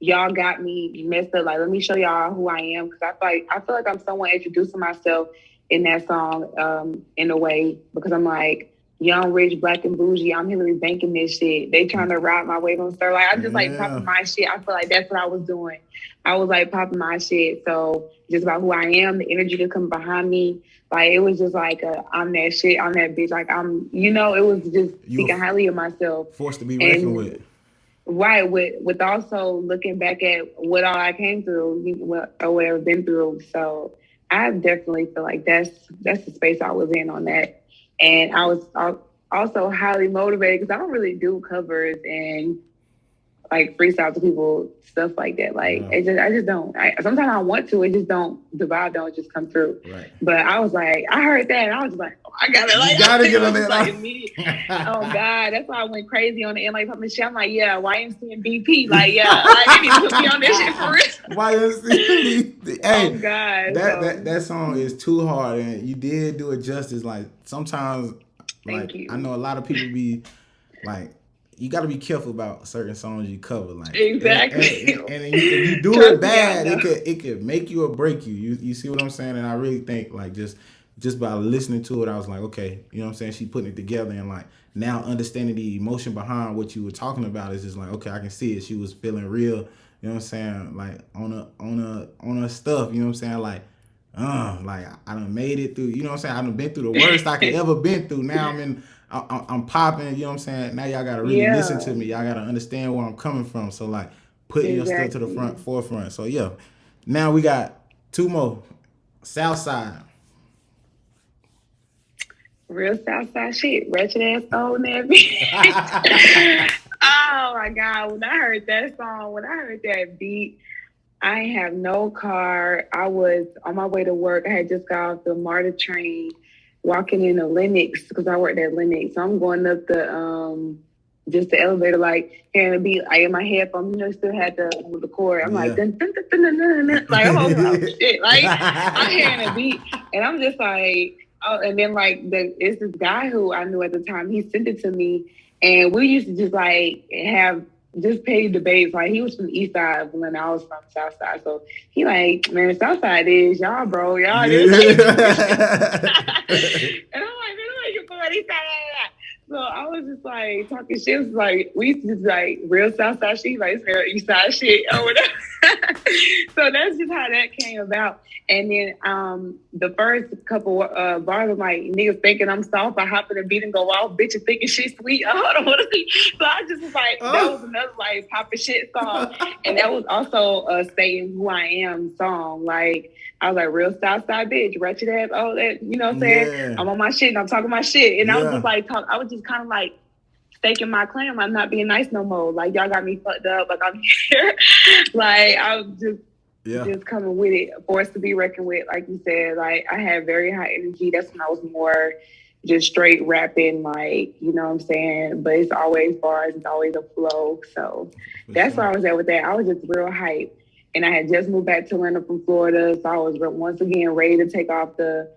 B: y'all got me messed up. Like, let me show y'all who I am. Because I feel like I'm someone introducing myself in that song in a way. Because I'm like, young, rich, black, and bougie. I'm Hillary banking this shit. They trying to ride my wave on star. Like, I just like popping my shit. I feel like that's what I was doing. I was like popping my shit. So just about who I am, the energy to come behind me. Like, it was just like, I'm that shit. I'm that bitch. Like, it was just speaking highly of myself.
A: Forced to be reckoned with.
B: Right, with also looking back at what all I came through or whatever been through. So I definitely feel like that's the space I was in on that. And I was also highly motivated because I don't really do covers and like freestyle to people, stuff like that. Like I just don't. Sometimes I want to, it just don't. The vibe don't just come through.
A: Right.
B: But I was like, I heard that, and I was just like, oh, I gotta like,
A: you gotta get on that.
B: Like, oh God, that's why I went crazy on the end. Like pumping shit. I'm like, yeah, YMC and BP. Like, yeah, like, they need to put me on this shit for real.
A: YMC. Hey,
B: oh God,
A: that song is too hard, and you did do it justice. Like sometimes,
B: Thank you.
A: I know a lot of people be like, you got to be careful about certain songs you cover. Like
B: exactly.
A: And if you do it bad, it could make you or break you. You see what I'm saying? And I really think like just by listening to it, I was like, okay, you know what I'm saying? She putting it together, and like now understanding the emotion behind what you were talking about is just like, okay, I can see it. She was feeling real. You know what I'm saying? Like on her stuff. You know what I'm saying? Like I done made it through. You know what I'm saying? I done been through the worst I could ever been through. Now I'm popping, you know what I'm saying? Now y'all gotta really listen to me. Y'all gotta understand where I'm coming from. So like putting your stuff to the forefront. So yeah, now we got two more. Southside.
B: Real Southside shit. Ratchet ass old and that. Oh my God. When I heard that song, when I heard that beat, I ain't have no car. I was on my way to work. I had just got off the MARTA train, walking into Lennox because I worked at Lennox. So I'm going up the just the elevator, like hearing the beat, like in my headphones, still had the chord. I'm like, dun, dun, dun, dun, dun, dun. Like I'm like, oh shit, like I'm hearing the beat, and I'm just like, oh, and then like it's this guy who I knew at the time. He sent it to me, and we used to just like have just petty debates. Like he was from the east side of Atlanta, I was from the south side. So he like, man, south side is y'all, bro, y'all this. And I'm like, man, nobody can put east side. So I was just like talking shit. It was like we used to just like real south side shit, like it's real east side shit or whatever. So that's just how that came about. And then the first couple bars, I'm like, niggas thinking I'm soft. I hop in the beat and go off. Bitches thinking shit sweet. I don't want to see. So I just was like, that was another like poppin' shit song. And that was also a stating who I am song. Like, I was like, real Southside bitch, wretched ass. Oh, that, you know what I'm saying? Yeah. I'm on my shit and I'm talking my shit. And I was just like, I was just kind of like staking my claim. I'm not being nice no more. Like, y'all got me fucked up. Like, I'm here. Like, I was just coming with it, forced to be reckoned with, like you said. Like, I had very high energy. That's when I was more just straight rapping, like, you know what I'm saying? But it's always bars, it's always a flow. So that's where I was at with that. I was just real hype. And I had just moved back to Atlanta from Florida. So I was once again ready to take off because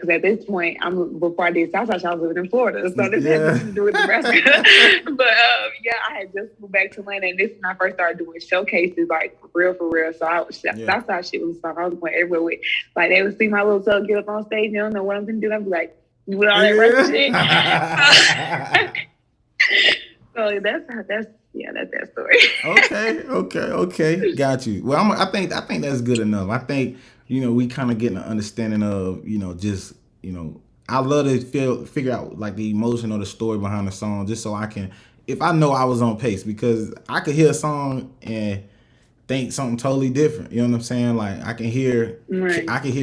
B: at this point, before I did Southside, I was living in Florida. So this had nothing to do with Nebraska. But I had just moved back to Atlanta. And this is when I first started doing showcases, like for real. So Southside shit was something I was going everywhere with. Like they would see my little self get up on stage. They don't know what I'm going to do. I'd be like, you with all that rap shit? So that's that story.
A: Okay. Got you. Well, I think that's good enough. I think, we kind of getting an understanding of, just, I love to figure out like the emotion or the story behind the song, just so I can, if I know I was on pace, because I could hear a song and think something totally different. You know what I'm saying? Like I can hear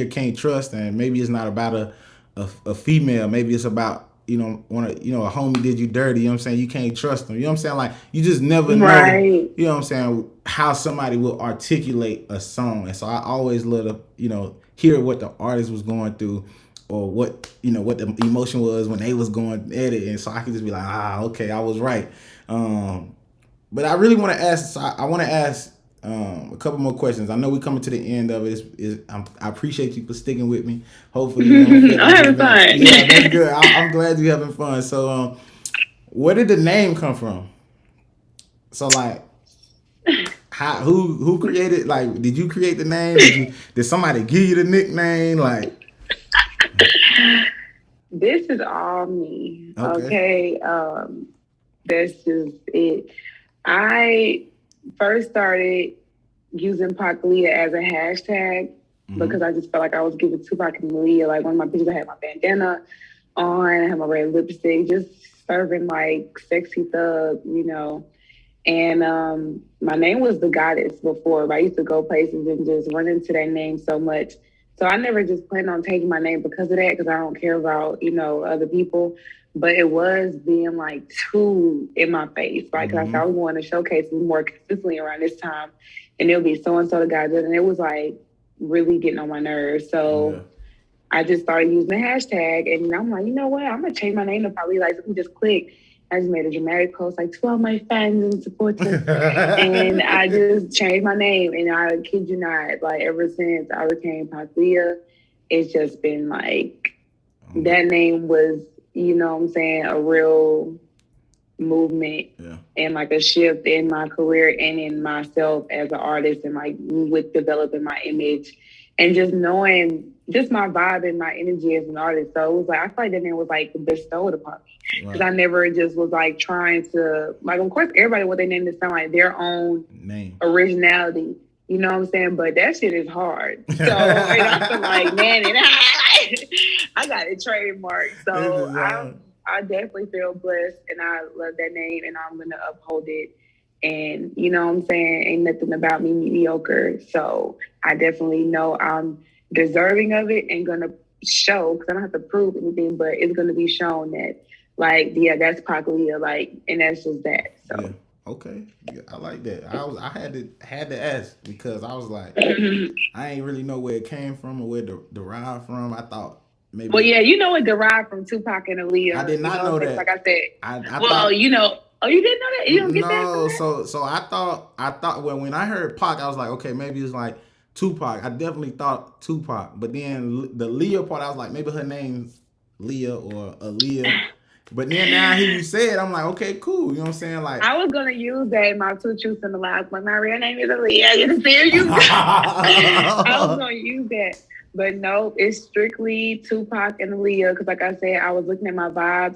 A: Can't Trust, and maybe it's not about a female. Maybe it's about, a homie did you dirty, you know what I'm saying? You can't trust them. You know what I'm saying? Like you just never know, you know what I'm saying, how somebody will articulate a song. And so I always love to, hear what the artist was going through, or what the emotion was when they was going at it. And so I can just be like, okay, I was right. But I really want to ask, a couple more questions. I know we're coming to the end of it. I appreciate you for sticking with me. Hopefully,
B: I'm having fun.
A: Yeah, that's good. I'm glad you're having fun. So, where did the name come from? So, like, who created? Like, did you create the name? Did somebody give you the nickname? Like,
B: this is all me. Okay. That's just it. I first started using Pac'Liyah as a hashtag because I just felt like I was giving Tupac and Malia. Like one of my pictures, I had my bandana on, I had my red lipstick, just serving like sexy thug, And my name was the Goddess before, but I used to go places and just run into that name so much. So I never just planned on taking my name because of that, because I don't care about, other people. But it was being like too in my face, right? Because I was going to showcases more consistently around this time, and it'll be so-and-so the guy does, and it was like really getting on my nerves. So I just started using the hashtag, and I'm like, you know what? I'm going to change my name to probably like, let me just click. I just made a dramatic post like to all my fans and supporters, and I just changed my name, and I kid you not, like ever since I became Pac'Liyah, it's just been like, that name was, you know what I'm saying, a real movement and like a shift in my career and in myself as an artist, and like with developing my image and just knowing just my vibe and my energy as an artist. So it was like, I feel like that name was like bestowed upon me because I never just was like trying to, like, of course everybody what they name this sound like their own name originality. You know what I'm saying? But that shit is hard. So, and I feel like, man, and I got it trademarked. So I definitely feel blessed, and I love that name, and I'm going to uphold it And you know what I'm saying? Ain't nothing about me mediocre. So I definitely know I'm deserving of it and gonna show, because I don't have to prove anything, but it's gonna be shown that, like, yeah, that's Pac'Liyah, like, and that's just that.
A: Yeah.
B: So
A: Okay. Yeah, I like that. I had to ask because I was like, I ain't really know where it came from or where it derived from. I thought
B: well,
A: maybe
B: yeah, you know it derived from Tupac and
A: I
B: Aaliyah,
A: did
B: you
A: not
B: know what
A: know
B: I'm saying? Like
A: that.
B: I said,
A: I
B: well,
A: thought
B: you know, oh, you didn't know that? You don't get that from
A: no.
B: that?
A: So I thought when I heard Pac, I was like, okay, maybe it's like Tupac. I definitely thought Tupac, but then the Leah part, I was like, maybe her name's Leah or Aaliyah. But then now here you say it, I'm like, okay, cool. You know what I'm saying? Like,
B: I was gonna use that in my two truths and the lies, but my real name is Aaliyah. You understand? You I was gonna use that. But no, it's strictly Tupac and Aaliyah. Because, like I said, I was looking at my vibes,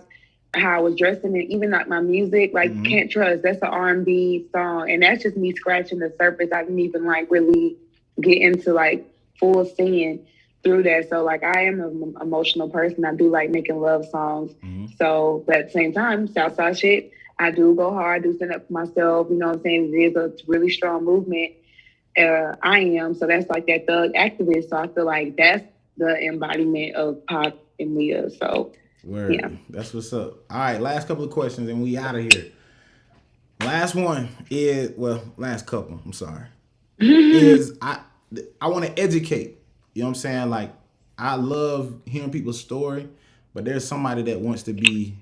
B: how I was dressing, and even like my music, like
A: Mhm.
B: "Can't Trust." That's an R&B song, and that's just me scratching the surface. I didn't even like really get into like full singing through that. So, like, I am an emotional person. I do like making love songs.
A: Mhm.
B: So, but at the same time, Southside shit, I do go hard. I do stand up for myself. You know what I'm saying? It is a really strong movement. I am. So that's like that thug activist. So I feel like that's the embodiment of Pac and Leah. So yeah.
A: Word. That's what's up. All right, last couple of questions and we out of here. Last one is last couple. I'm sorry. Is I want to educate. You know what I'm saying? Like, I love hearing people's story, but there's somebody that wants to be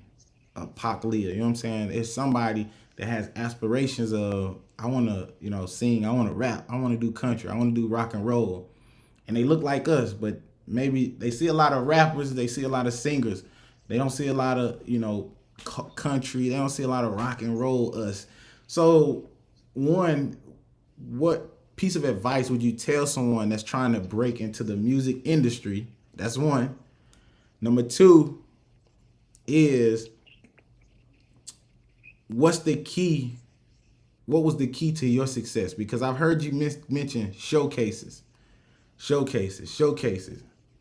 A: a Pac'Liyah. You know what I'm saying? It's somebody that has aspirations of, I want to, sing. I want to rap. I want to do country. I want to do rock and roll. And they look like us, but maybe they see a lot of rappers. They see a lot of singers. They don't see a lot of, country. They don't see a lot of rock and roll us. So, one, what piece of advice would you tell someone that's trying to break into the music industry? That's one. Number two is, what's the key? What was the key to your success? Because I've heard you mention showcases.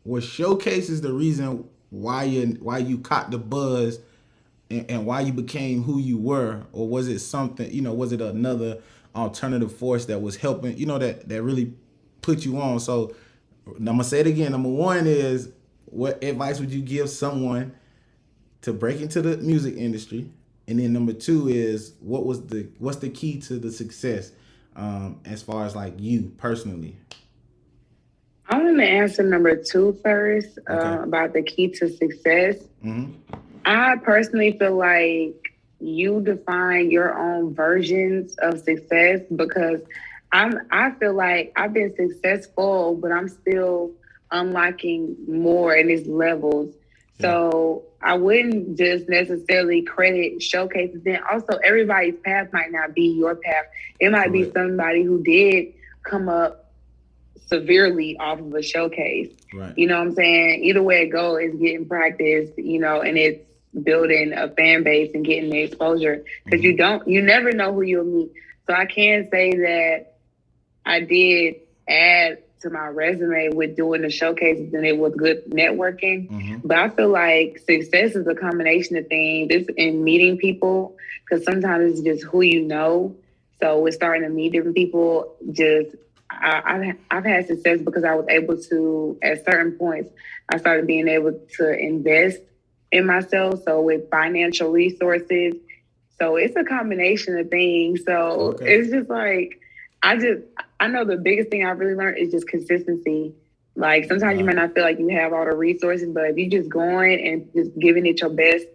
A: Was showcases the reason why you caught the buzz and why you became who you were, or was it something? Was it another alternative force that was helping? That really put you on. So I'm gonna say it again. Number one is, what advice would you give someone to break into the music industry? And then number two is, what's the key to the success, as far as like you personally?
B: I'm going to answer number two first,
A: Okay.
B: about the key to success.
A: Mm-hmm.
B: I personally feel like you define your own versions of success, because I feel like I've been successful, but I'm still unlocking more in these levels.
A: Yeah.
B: So I wouldn't just necessarily credit showcases. Then also, everybody's path might not be your path. It might be
A: Correct.
B: somebody who did come up severely off of a showcase.
A: Right.
B: You know what I'm saying? Either way it goes, it's getting practice, and it's building a fan base and getting the exposure. Because you never know who you'll meet. So I can say that I did add to my resume with doing the showcases, and it was good networking.
A: Mm-hmm.
B: But I feel like success is a combination of things. It's in meeting people, because sometimes it's just who you know. So we're starting to meet different people. I've had success because I was able to, at certain points, I started being able to invest in myself. So with financial resources. So it's a combination of things. So It's just like, I know the biggest thing I've really learned is just consistency. Like, sometimes you might not feel like you have all the resources, but if you just going and just giving it your best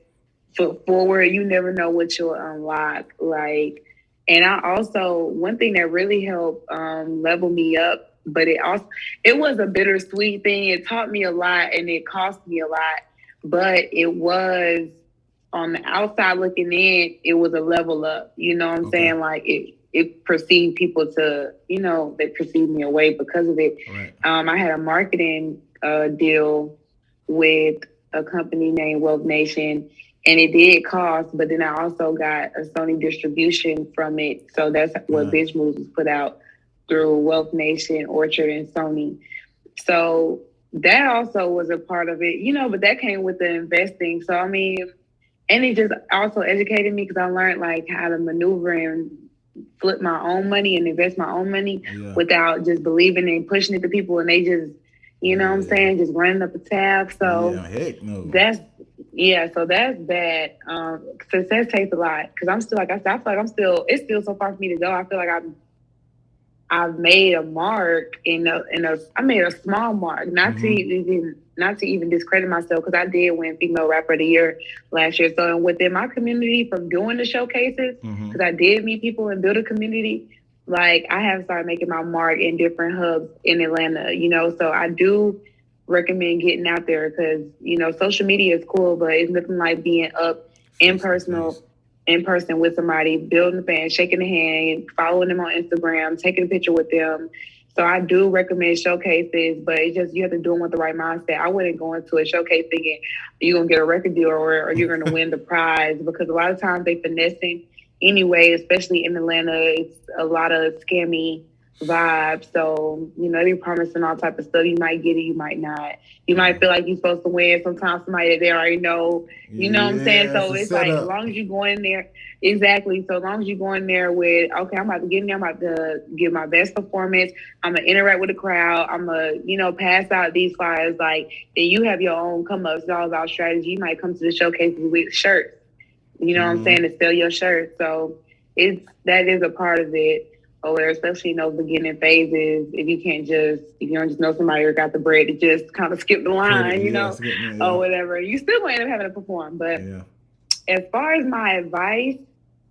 B: foot forward, you never know what you'll unlock. Like, and I also, one thing that really helped level me up, but it was a bittersweet thing. It taught me a lot and it cost me a lot, but it was, on the outside looking in, it was a level up. You know what I'm saying? Like, it perceived people to, they perceived me away because of it.
A: Right.
B: I had a marketing deal with a company named Wealth Nation, and it did cost, but then I also got a Sony distribution from it. So that's what Bitch Moves was put out through Wealth Nation, Orchard, and Sony. So that also was a part of it, but that came with the investing. So, I mean, and it just also educated me, because I learned like how to maneuver and flip my own money and invest my own money without just believing and pushing it to people and they just, you know what I'm saying, just running up a tab. So
A: heck no.
B: that's bad. Success takes a lot because I'm still, like I said, I feel like it's still so far for me to go. I feel like I've made a mark I made a small mark, not to even discredit myself, because I did win Female Rapper of the Year last year. So within my community, from doing the showcases, because I did meet people and build a community, like I have started making my mark in different hubs in Atlanta, you know. So I do recommend getting out there because, you know, social media is cool, but it's nothing like being up in person with somebody, building a fan, shaking a hand, following them on Instagram, taking a picture with them. So I do recommend showcases, but it's just, you have to do them with the right mindset. I wouldn't go into a showcase thinking you're going to get a record deal or you're going to win the prize, because a lot of times they finessing anyway, especially in Atlanta. It's a lot of scammy vibes. So, you know, they be promising all type of stuff. You might get it, you might not. You might feel like you're supposed to win. Sometimes somebody that they already know, you know what I'm saying? So it's like, as long as you go in there, exactly. So as long as you go in there with, okay, I'm about to get in there, I'm about to give my best performance, I'm going to interact with the crowd, I'm going to, you know, pass out these flyers, like, then you have your own come ups. It's all about strategy. You might come to the showcase with shirts, you know what I'm saying, to sell your shirt. So that is a part of it. Or especially in those beginning phases, if you don't just know somebody or got the bread to just kind of skip the line, you know, or whatever, you still end up having to perform. But as far as my advice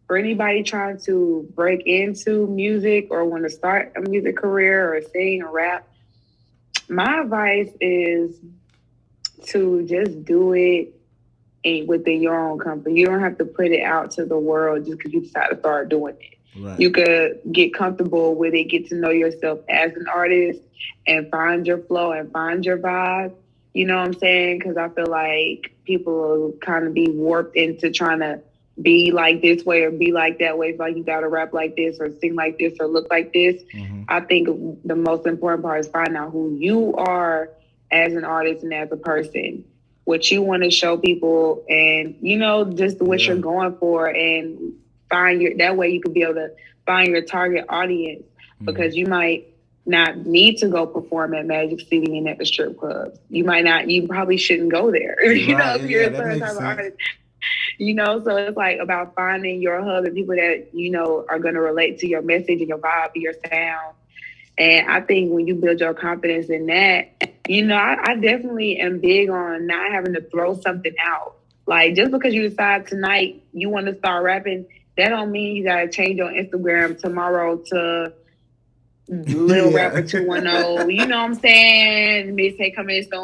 B: for anybody trying to break into music or want to start a music career or sing or rap, my advice is to just do it within your own company. You don't have to put it out to the world just because you decide to start doing it. Right. You could get comfortable with it, get to know yourself as an artist, and find your flow and find your vibe. You know what I'm saying? Because I feel like people will kind of be warped into trying to be like this way or be like that way. It's like you got to rap like this or sing like this or look like this. I think the most important part is finding out who you are as an artist and as a person, what you want to show people, and, you know, just what you're going for, and that way you could be able to find your target audience, because you might not need to go perform at Magic City and at the strip clubs. You probably shouldn't go there. You know, if you're a certain type of artist. You know, so it's like about finding your hub and people that, you know, are going to relate to your message and your vibe, your sound. And I think when you build your confidence in that, you know, I definitely am big on not having to throw something out. Like, just because you decide tonight you want to start rapping, that don't mean you got to change your Instagram tomorrow to Lil Rapper 210. You know what I'm saying? Mixtape coming soon,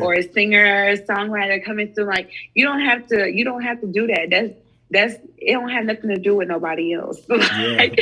B: or a singer, songwriter coming soon. Like, you don't have to do that. It don't have nothing to do with nobody else. Like,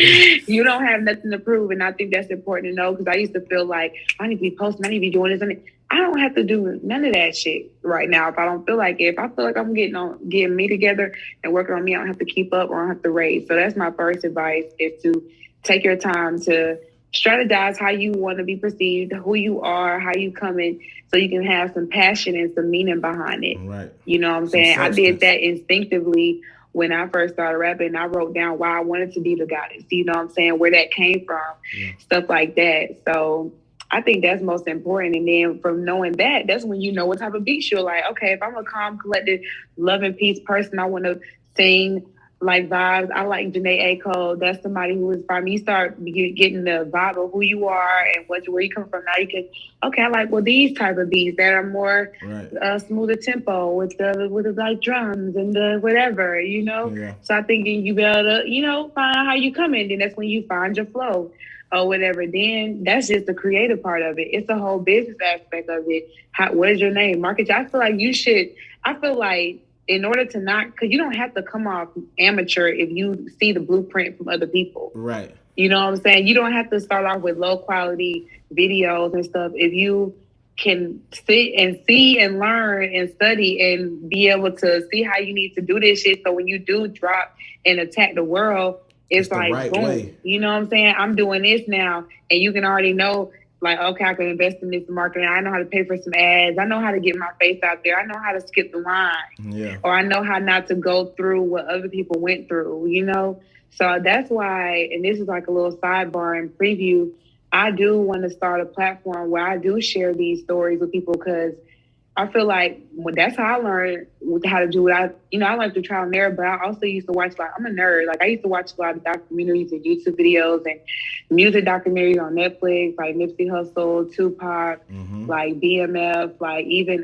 B: you don't have nothing to prove, and I think that's important to know, because I used to feel like I need to be posting, I need to be doing this. I don't have to do none of that shit right now if I don't feel like it. If I feel like I'm getting me together and working on me, I don't have to keep up or I don't have to raise. So that's my first advice, is to take your time to strategize how you want to be perceived, who you are, how you coming, so you can have some passion and some meaning behind it. Right. You know what I'm saying? I did that instinctively when I first started rapping. I wrote down why I wanted to be the goddess. You know what I'm saying? Where that came from, stuff like that. So I think that's most important. And then from knowing that, that's when you know what type of beats you're like. Okay, if I'm a calm, collected, love and peace person, I want to sing like vibes. I like Janae Aiko. That's somebody who inspired me. You start getting the vibe of who you are and where you come from. Now you can, okay, I like these type of beats that are more smoother tempo with the like drums and the whatever, you know. So I think you better, you know, find out how you come in. Then that's when you find your flow or whatever. Then that's just the creative part of it. It's the whole business aspect of it. What is your name? Market. I feel like in order to not, because you don't have to come off amateur if you see the blueprint from other people. Right. You know what I'm saying? You don't have to start off with low quality videos and stuff. If you can sit and see and learn and study and be able to see how you need to do this shit, so when you do drop and attack the world, it's like, right, boom. Way. You know what I'm saying? I'm doing this now, and you can already know, like, okay, I can invest in this marketing. I know how to pay for some ads. I know how to get my face out there. I know how to skip the line. Yeah. Or I know how not to go through what other people went through, you know? So that's why, and this is like a little sidebar and preview. I do want to start a platform where I do share these stories with people because I feel like that's how I learned how to do what I learned through trial and error, but I also used to watch, like, I'm a nerd. Like, I used to watch a lot of documentaries and YouTube videos and music documentaries on Netflix, like Nipsey Hussle, Tupac, like BMF, like even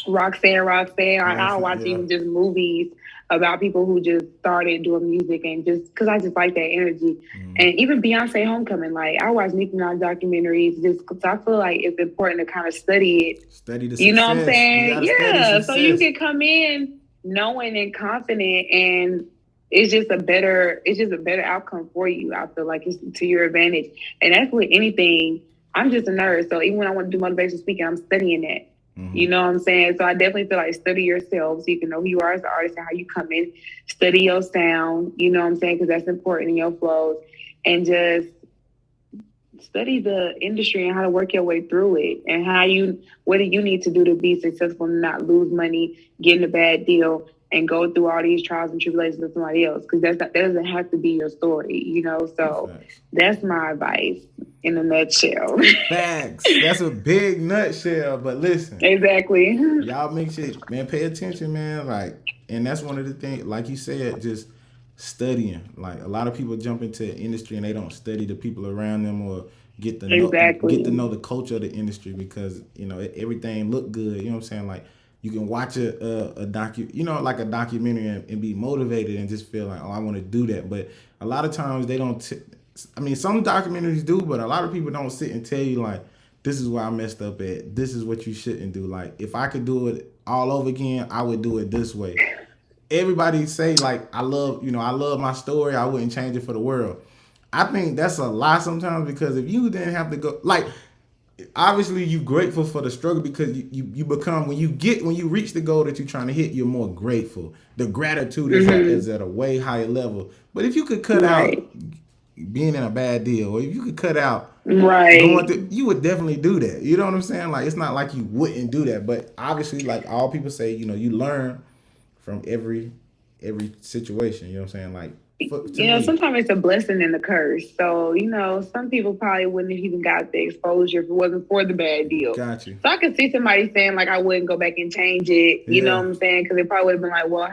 B: Roxanne. I'll watch even just movies about people who just started doing music and just because I just like that energy. And even Beyonce Homecoming, like I watch Nicki Minaj documentaries just because I feel like it's important to kind of study it.
A: Study the success.
B: You know what I'm saying? Yeah. So you
A: can
B: can come in knowing and confident, and it's just a better outcome for you. I feel like it's to your advantage. And that's with anything. I'm just a nerd. So even when I want to do motivational speaking, I'm studying that. You know what I'm saying? So I definitely feel like study yourself so you can know who you are as an artist and how you come in. Study your sound, you know what I'm saying? Because that's important in your flows. And just study the industry and how to work your way through it and what do you need to do to be successful and not lose money, get in a bad deal, and go through all these trials and tribulations with somebody else. Because that doesn't have to be your story, you know? So that's my advice in a nutshell.
A: Facts. That's a big nutshell, but listen.
B: Exactly.
A: Y'all make sure, man, pay attention, man. Like, and that's one of the things, like you said, just studying. Like a lot of people jump into the industry and they don't study the people around them or get to know the culture of the industry because, you know, everything look good. You know what I'm saying? Like you can watch a documentary and be motivated and just feel like, oh, I want to do that. But a lot of times they don't. Some documentaries do, but a lot of people don't sit and tell you like, this is where I messed up at. This is what you shouldn't do. Like if I could do it all over again, I would do it this way. Everybody say like, I love my story. I wouldn't change it for the world. I think that's a lie sometimes because if you didn't have to go, like, obviously you grateful for the struggle because you become when you reach the goal that you're trying to hit, you're more grateful. The gratitude is at a way higher level. But if you could cut out being in a bad deal, or if you could cut out going through, you would definitely do that. You know what I'm saying? Like it's not like you wouldn't do that, but obviously, like all people say, you know, you learn from every situation. You know what I'm saying? Like
B: sometimes it's a blessing and a curse. So, you know, some people probably wouldn't have even got the exposure if it wasn't for the bad deal.
A: Got you.
B: So I could see somebody saying like, I wouldn't go back and change it. You know what I'm saying? Because it probably would have been like, well,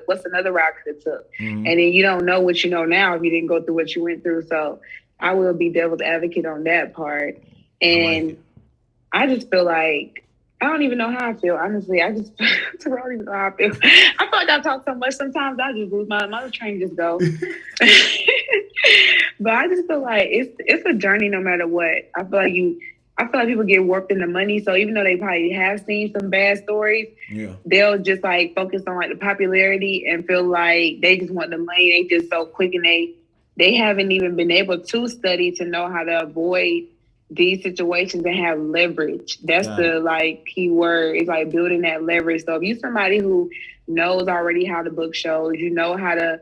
B: what's another route it took? And then you don't know what you know now if you didn't go through what you went through. So I will be devil's advocate on that part. And I just feel like, I don't even know how I feel. Honestly, I don't even know how I feel. I feel like I talk so much sometimes I just lose my train just go. But I just feel like it's a journey no matter what. I feel like people get warped into money. So even though they probably have seen some bad stories, they'll just like focus on like the popularity and feel like they just want the money. They just so quick and they haven't even been able to study to know how to avoid these situations and have leverage. That's the like key word. It's like building that leverage. So if you're somebody who knows already how to book shows, you know how to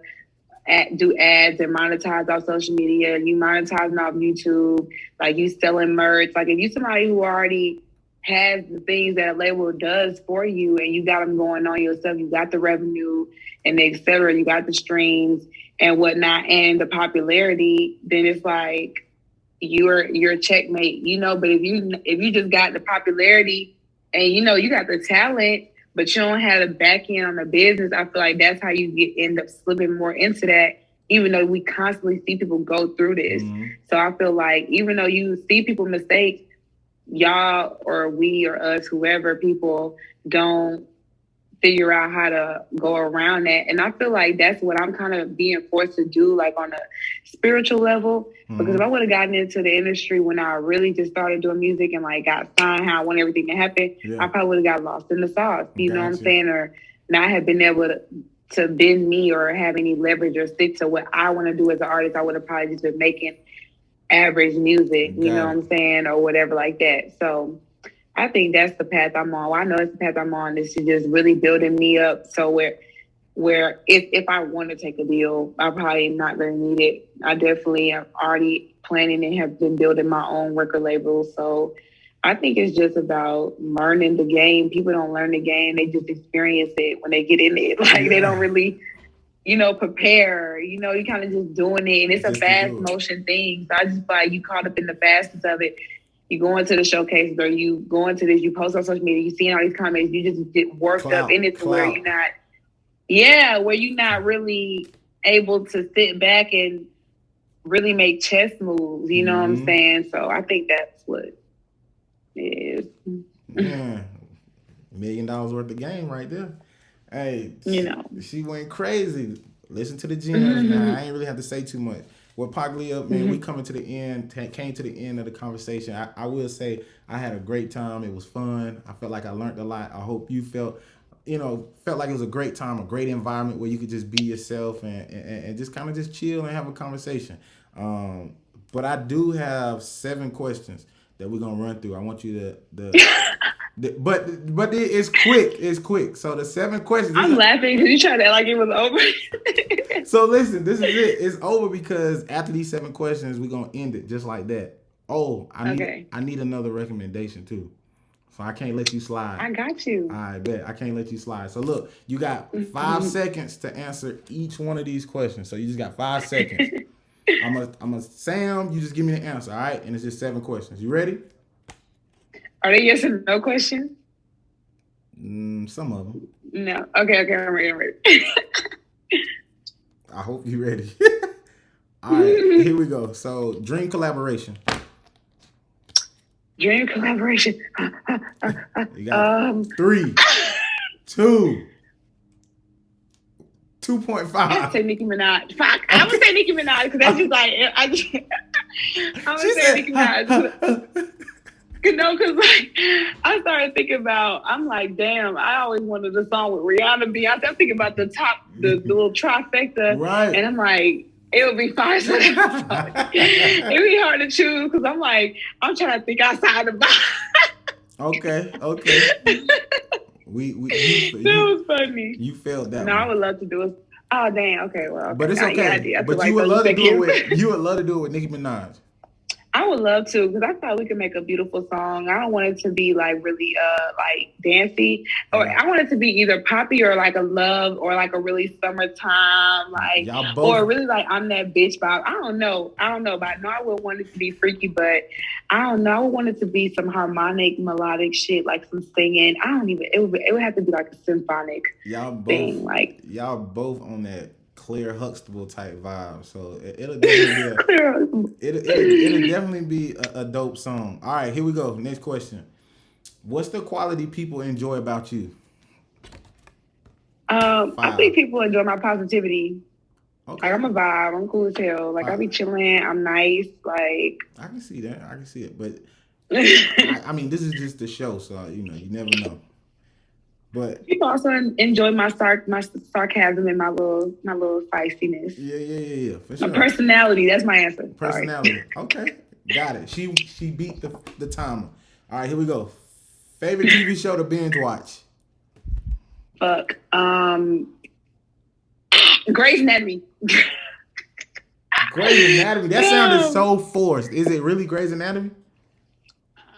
B: do ads and monetize off social media, you monetizing off YouTube, like you selling merch. Like if you're somebody who already has the things that a label does for you and you got them going on yourself, you got the revenue and et cetera, you got the streams and whatnot and the popularity, then it's like, you're checkmate, you know. But if you just got the popularity and you know you got the talent, but you don't have the back end on the business, I feel like that's how you end up slipping more into that. Even though we constantly see people go through this, so I feel like even though you see people mistakes, y'all or we or us, whoever, people don't figure out how to go around that. And I feel like that's what I'm kind of being forced to do, like on a spiritual level. Because if I would have gotten into the industry when I really just started doing music and like got signed, how I want everything to happen, I probably would have got lost in the sauce. You know what I'm saying? Or not have been able to bend me or have any leverage or stick to what I want to do as an artist. I would have probably just been making average music, you know what I'm saying? Or whatever like that. So I think that's the path I'm on. Well, I know it's the path I'm on. Is to just really building me up. So where if I want to take a deal, I probably not going to need it. I definitely am already planning and have been building my own record label. So I think it's just about learning the game. People don't learn the game. They just experience it when they get in it. Like they don't really prepare. You kind of just doing it, and it's a
A: Just to
B: fast
A: do it.
B: motion thing. So I just feel like you caught up in the fastness of it. You go into the showcases, or you go into this, you post on social media, you see all these comments, you just get worked up in it to where where you're not really able to sit back and really make chess moves. You know what I'm saying? So I think that's what it is.
A: Man, $1 million worth of game right there. Hey, she went crazy. Listen to the gems now. I ain't really have to say too much. With Pac'Liyah, man, we coming to the end, came to the end of the conversation. I will say I had a great time. It was fun. I felt like I learned a lot. I hope you felt like it was a great time, a great environment where you could just be yourself and just kind of just chill and have a conversation. But I do have 7 questions that we're gonna run through. I want you to but it's quick. It's quick. So the 7 questions.
B: I'm laughing because you tried to act like it was over.
A: So listen, this is it. It's over because after these 7 questions, we're gonna end it just like that. Oh, I need another recommendation too. So I can't let you slide.
B: I got you.
A: I bet I can't let you slide. So look, you got 5 seconds to answer each one of these questions. So you just got 5 seconds. I'm a Sam. You just give me the answer, all right? And it's just 7 questions. You ready?
B: Are they yes or no questions?
A: Some of them.
B: No. Okay. I'm ready.
A: I hope you're ready. All right, here we go. So, dream collaboration.
B: Dream collaboration.
A: You got 3, 2, 2.5.
B: I would say Nicki Minaj. Fuck. I would say Nicki Minaj because that's just like I would say Nicki Minaj. No, because I started thinking about, I'm like, damn, I always wanted a song with Rihanna, Beyonce. I'm thinking about the little trifecta.
A: Right.
B: And I'm like, it would be fine. So it would be hard to choose because I'm like, I'm trying to think outside the box.
A: Okay. That
B: was funny.
A: You failed that.
B: No, I would love to do it. Oh, dang. Okay, well. Okay.
A: But it's okay. But you would love to do it with Nicki Minaj.
B: I would love to because I thought we could make a beautiful song. I don't want it to be like really like dancey, or I want it to be either poppy or like a love or like a really summertime or really like I'm that bitch vibe. I don't know, but I know I would want it to be freaky, but I don't know. I would want it to be some harmonic, melodic shit, like some singing. It would have to be like a symphonic thing. Like
A: y'all both on that Claire Huxtable type vibe, so it'll definitely be a dope song. All right, here we go. Next question: what's the quality people enjoy about you?
B: I think people enjoy my positivity. Okay. Like I'm a vibe. I'm cool as hell. Like I be chilling. I'm nice. Like
A: I can see that. I can see it, but I mean, this is just the show, so you never know. But
B: people also enjoy my sarcasm and my little feistiness.
A: Yeah. For sure.
B: My personality. That's my answer.
A: Personality. Okay, got it. She beat the timer. All right, here we go. Favorite TV show to binge watch?
B: Fuck. Grey's Anatomy.
A: Grey's Anatomy. That sounded so forced. Is it really Grey's Anatomy?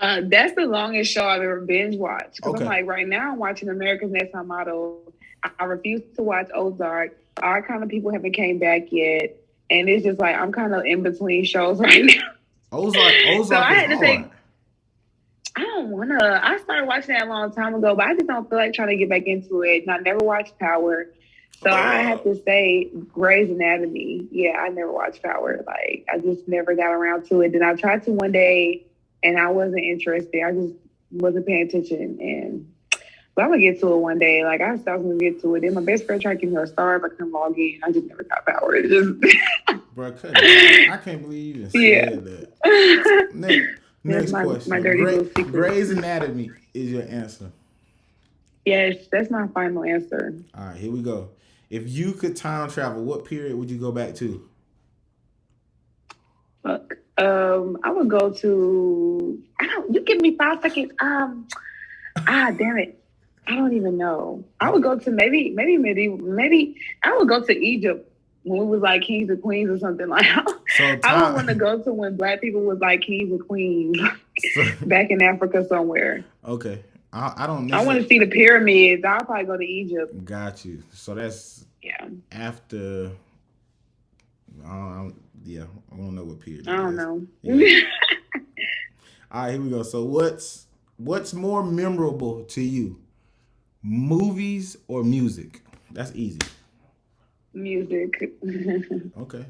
B: That's the longest show I've ever binge watched. Because I'm like, right now I'm watching America's Next Top Model. I refuse to watch Ozark. Our kind of people haven't came back yet. And it's just like, I'm kind of in between shows right now.
A: Ozark so I had to think,
B: I don't want to. I started watching that a long time ago, but I just don't feel like trying to get back into it. And I never watched Power. So I have to say Grey's Anatomy. Yeah, I never watched Power. Like, I just never got around to it. Then I tried to one day, and I wasn't interested. I just wasn't paying attention. But I'm going to get to it one day. Like, I was going to get to it. Then my best friend tried to give me a star if I couldn't log in. I just never got Power. It just...
A: Bro, I can't believe you even said that. Next question.
B: My dirty little secret.
A: Grey's Anatomy is your answer.
B: Yes, that's my final answer.
A: All right, here we go. If you could time travel, what period would you go back to?
B: Fuck. I would go to. You give me 5 seconds. Damn it. I don't even know. I would go to maybe I would go to Egypt when we was like kings and queens or something like that. I would want to go to when black people was like kings and queens back in Africa somewhere.
A: Okay. I don't
B: I want to see the pyramids. I'll probably go to Egypt.
A: Got you. So that's
B: Yeah.
A: After, yeah, I don't know what period
B: I
A: it
B: don't
A: is.
B: know.
A: Yeah. All right, here we go. So what's more memorable to you, movies or music? That's easy.
B: Music.
A: Okay.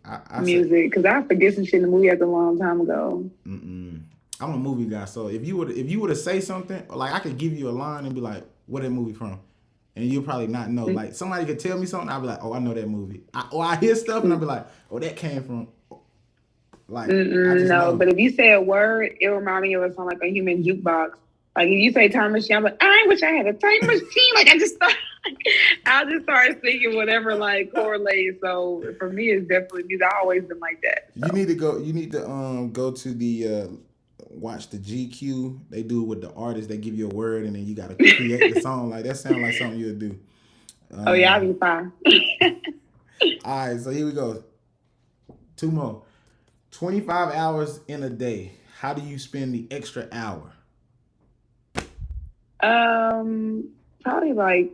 A: I say,
B: Music. Because I forget some shit in the movie after a long time ago.
A: I'm a movie guy. So if you were to say something, like I could give you a line and be like, "Where that movie from?" And you'll probably not know. Like somebody could tell me something, I'll be like, "Oh, I know that movie." Or I hear stuff and I'll be like, "Oh, that came from." Like I just
B: No,
A: know.
B: but if you say a word, it remind me of a song like a human jukebox. Like if you say time machine, I'm like, I wish I had a time machine. Like I'll just start singing whatever like correlates. So for me, it's definitely music. I always been like that.
A: You
B: So
A: need to go. You need to go to the watch the GQ. They do it with the artist. They give you a word and then you got to create the song. Like that sounds like something you would do.
B: oh yeah, I'll be fine.
A: All right, so here we go. Two more. 25 hours in a day. How do you spend the extra hour?
B: Probably like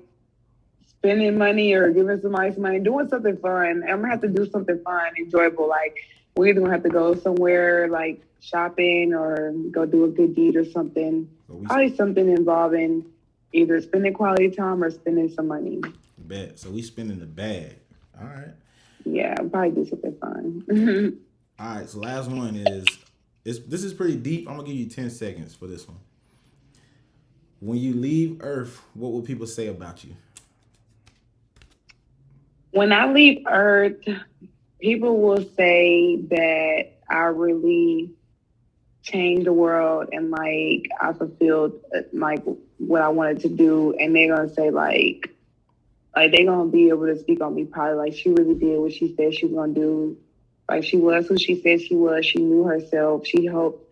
B: spending money or giving somebody some money, doing something fun. I'm gonna have to do something fun, enjoyable. Like we're either gonna have to go somewhere like shopping or go do a good deed or something.
A: So
B: Probably something involving either spending quality time or spending some money.
A: bet. So we spending the bag. All right.
B: Yeah, I'll probably do something fun.
A: All right. So last one this is pretty deep. I'm gonna give you 10 seconds for this one. When you leave Earth, what will people say about you?
B: When I leave Earth, people will say that I really changed the world and like I fulfilled like what I wanted to do, and they're gonna say like they're gonna be able to speak on me probably like she really did what she said she was gonna do. Like she was who she said she was. She knew herself. She helped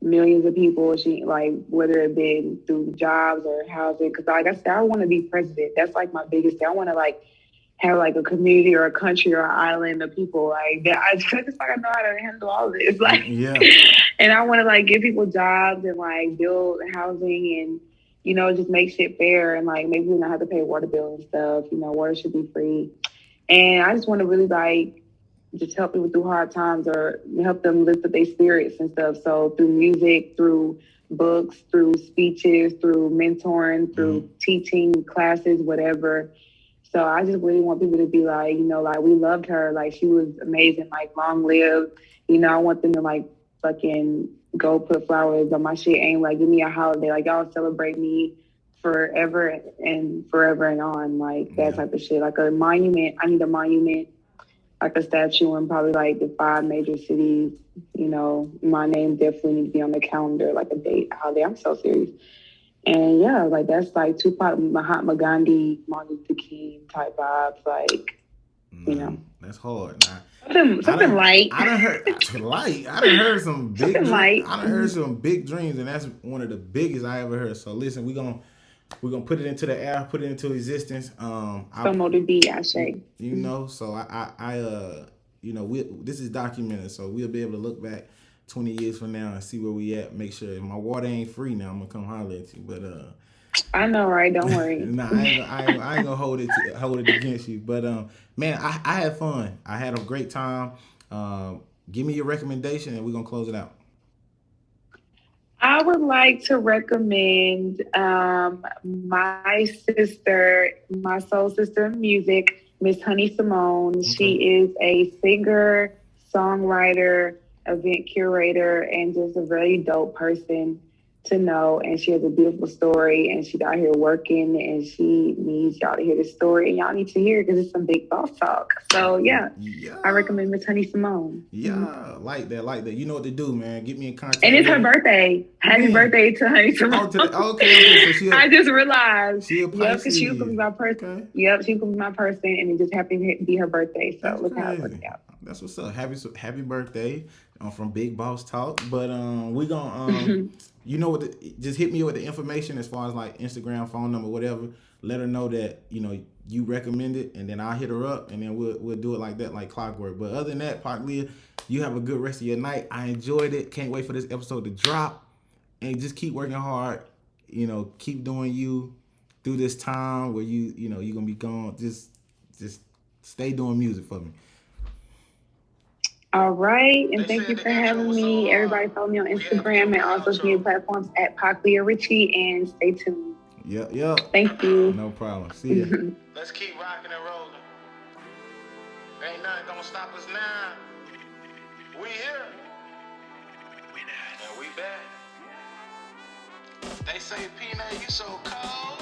B: millions of people. She like whether it been through jobs or housing. Because like I said, I want to be president. That's like my biggest thing. I want to like have like a community or a country or an island of people like that. I just like I know how to handle all of this. Like,
A: Yeah.
B: and I want to like give people jobs and like build housing and just make shit fair and like maybe we not have to pay water bill and stuff. Water should be free. And I just want to really like just help people through hard times or help them lift up their spirits and stuff. So through music, through books, through speeches, through mentoring, through teaching classes, whatever. So I just really want people to be like, like we loved her. Like she was amazing, like long live. I want them to like fucking go put flowers on my shit and like give me a holiday. Like y'all celebrate me forever and on. Like that type of shit. Like a monument. I need a monument, like a statue in probably like the 5 major cities. My name definitely needs to be on the calendar, like a date, holiday. I'm so serious. And yeah, like that's like Tupac, Mahatma Gandhi, Martin Luther King type vibes, like
A: That's hard.
B: something light.
A: I done heard light. I done heard some big dreams.
B: Light.
A: I done heard some big dreams, and that's one of the biggest I ever heard. So listen, we're gonna put it into the air, put it into existence.
B: Somo to be, I say.
A: So this is documented, so we'll be able to look back 20 years from now and see where we at. Make sure if my water ain't free now, I'm gonna come holler at you. But
B: I know, right? Don't worry.
A: nah, I ain't gonna hold it against you. But man, I had fun. I had a great time. Give me your recommendation, and we're gonna close it out.
B: I would like to recommend my sister, my soul sister in music, Miss Honey Simone. Okay. She is a singer, songwriter, event curator, and just a very dope person to know. And she has a beautiful story, and she's out here working, and she needs y'all to hear this story, and y'all need to hear it because it's some big boss talk. So yeah, I recommend Miss Honey Simone.
A: Yeah, like that. You know what to do, man. Get me in contact.
B: And it's her birthday. Happy birthday to Honey Simone.
A: Okay. So
B: I just realized.
A: Yep,
B: because she was gonna be my person. Okay. Yep, she was gonna be my person, and it just happened to be her birthday. So
A: that's
B: look
A: crazy.
B: How it worked out.
A: That's what's up. Happy birthday from Big Boss Talk. But we gonna just hit me with the information as far as like Instagram, phone number, whatever. Let her know that you recommend it, and then I'll hit her up, and then we'll do it like that, like clockwork. But other than that, Pac'Liyah, you have a good rest of your night. I enjoyed it. Can't wait for this episode to drop, and just keep working hard. Keep doing you through this time where you're gonna be gone. Just just stay doing music for me.
B: All right, and
D: They
B: thank
D: said
B: you
D: the
B: for
D: intro
B: having
D: was so
B: me.
D: hard.
B: Everybody follow me on
D: We had to
B: Instagram
D: do
B: and all
D: the
B: social media
D: outro.
B: platforms at Pac'Liyah and stay tuned.
A: Yeah.
B: Thank you.
A: No problem. See ya.
D: Let's keep rocking and rolling. Ain't nothing gonna stop us now. We here. And we back. They say, Peanut, you so cold.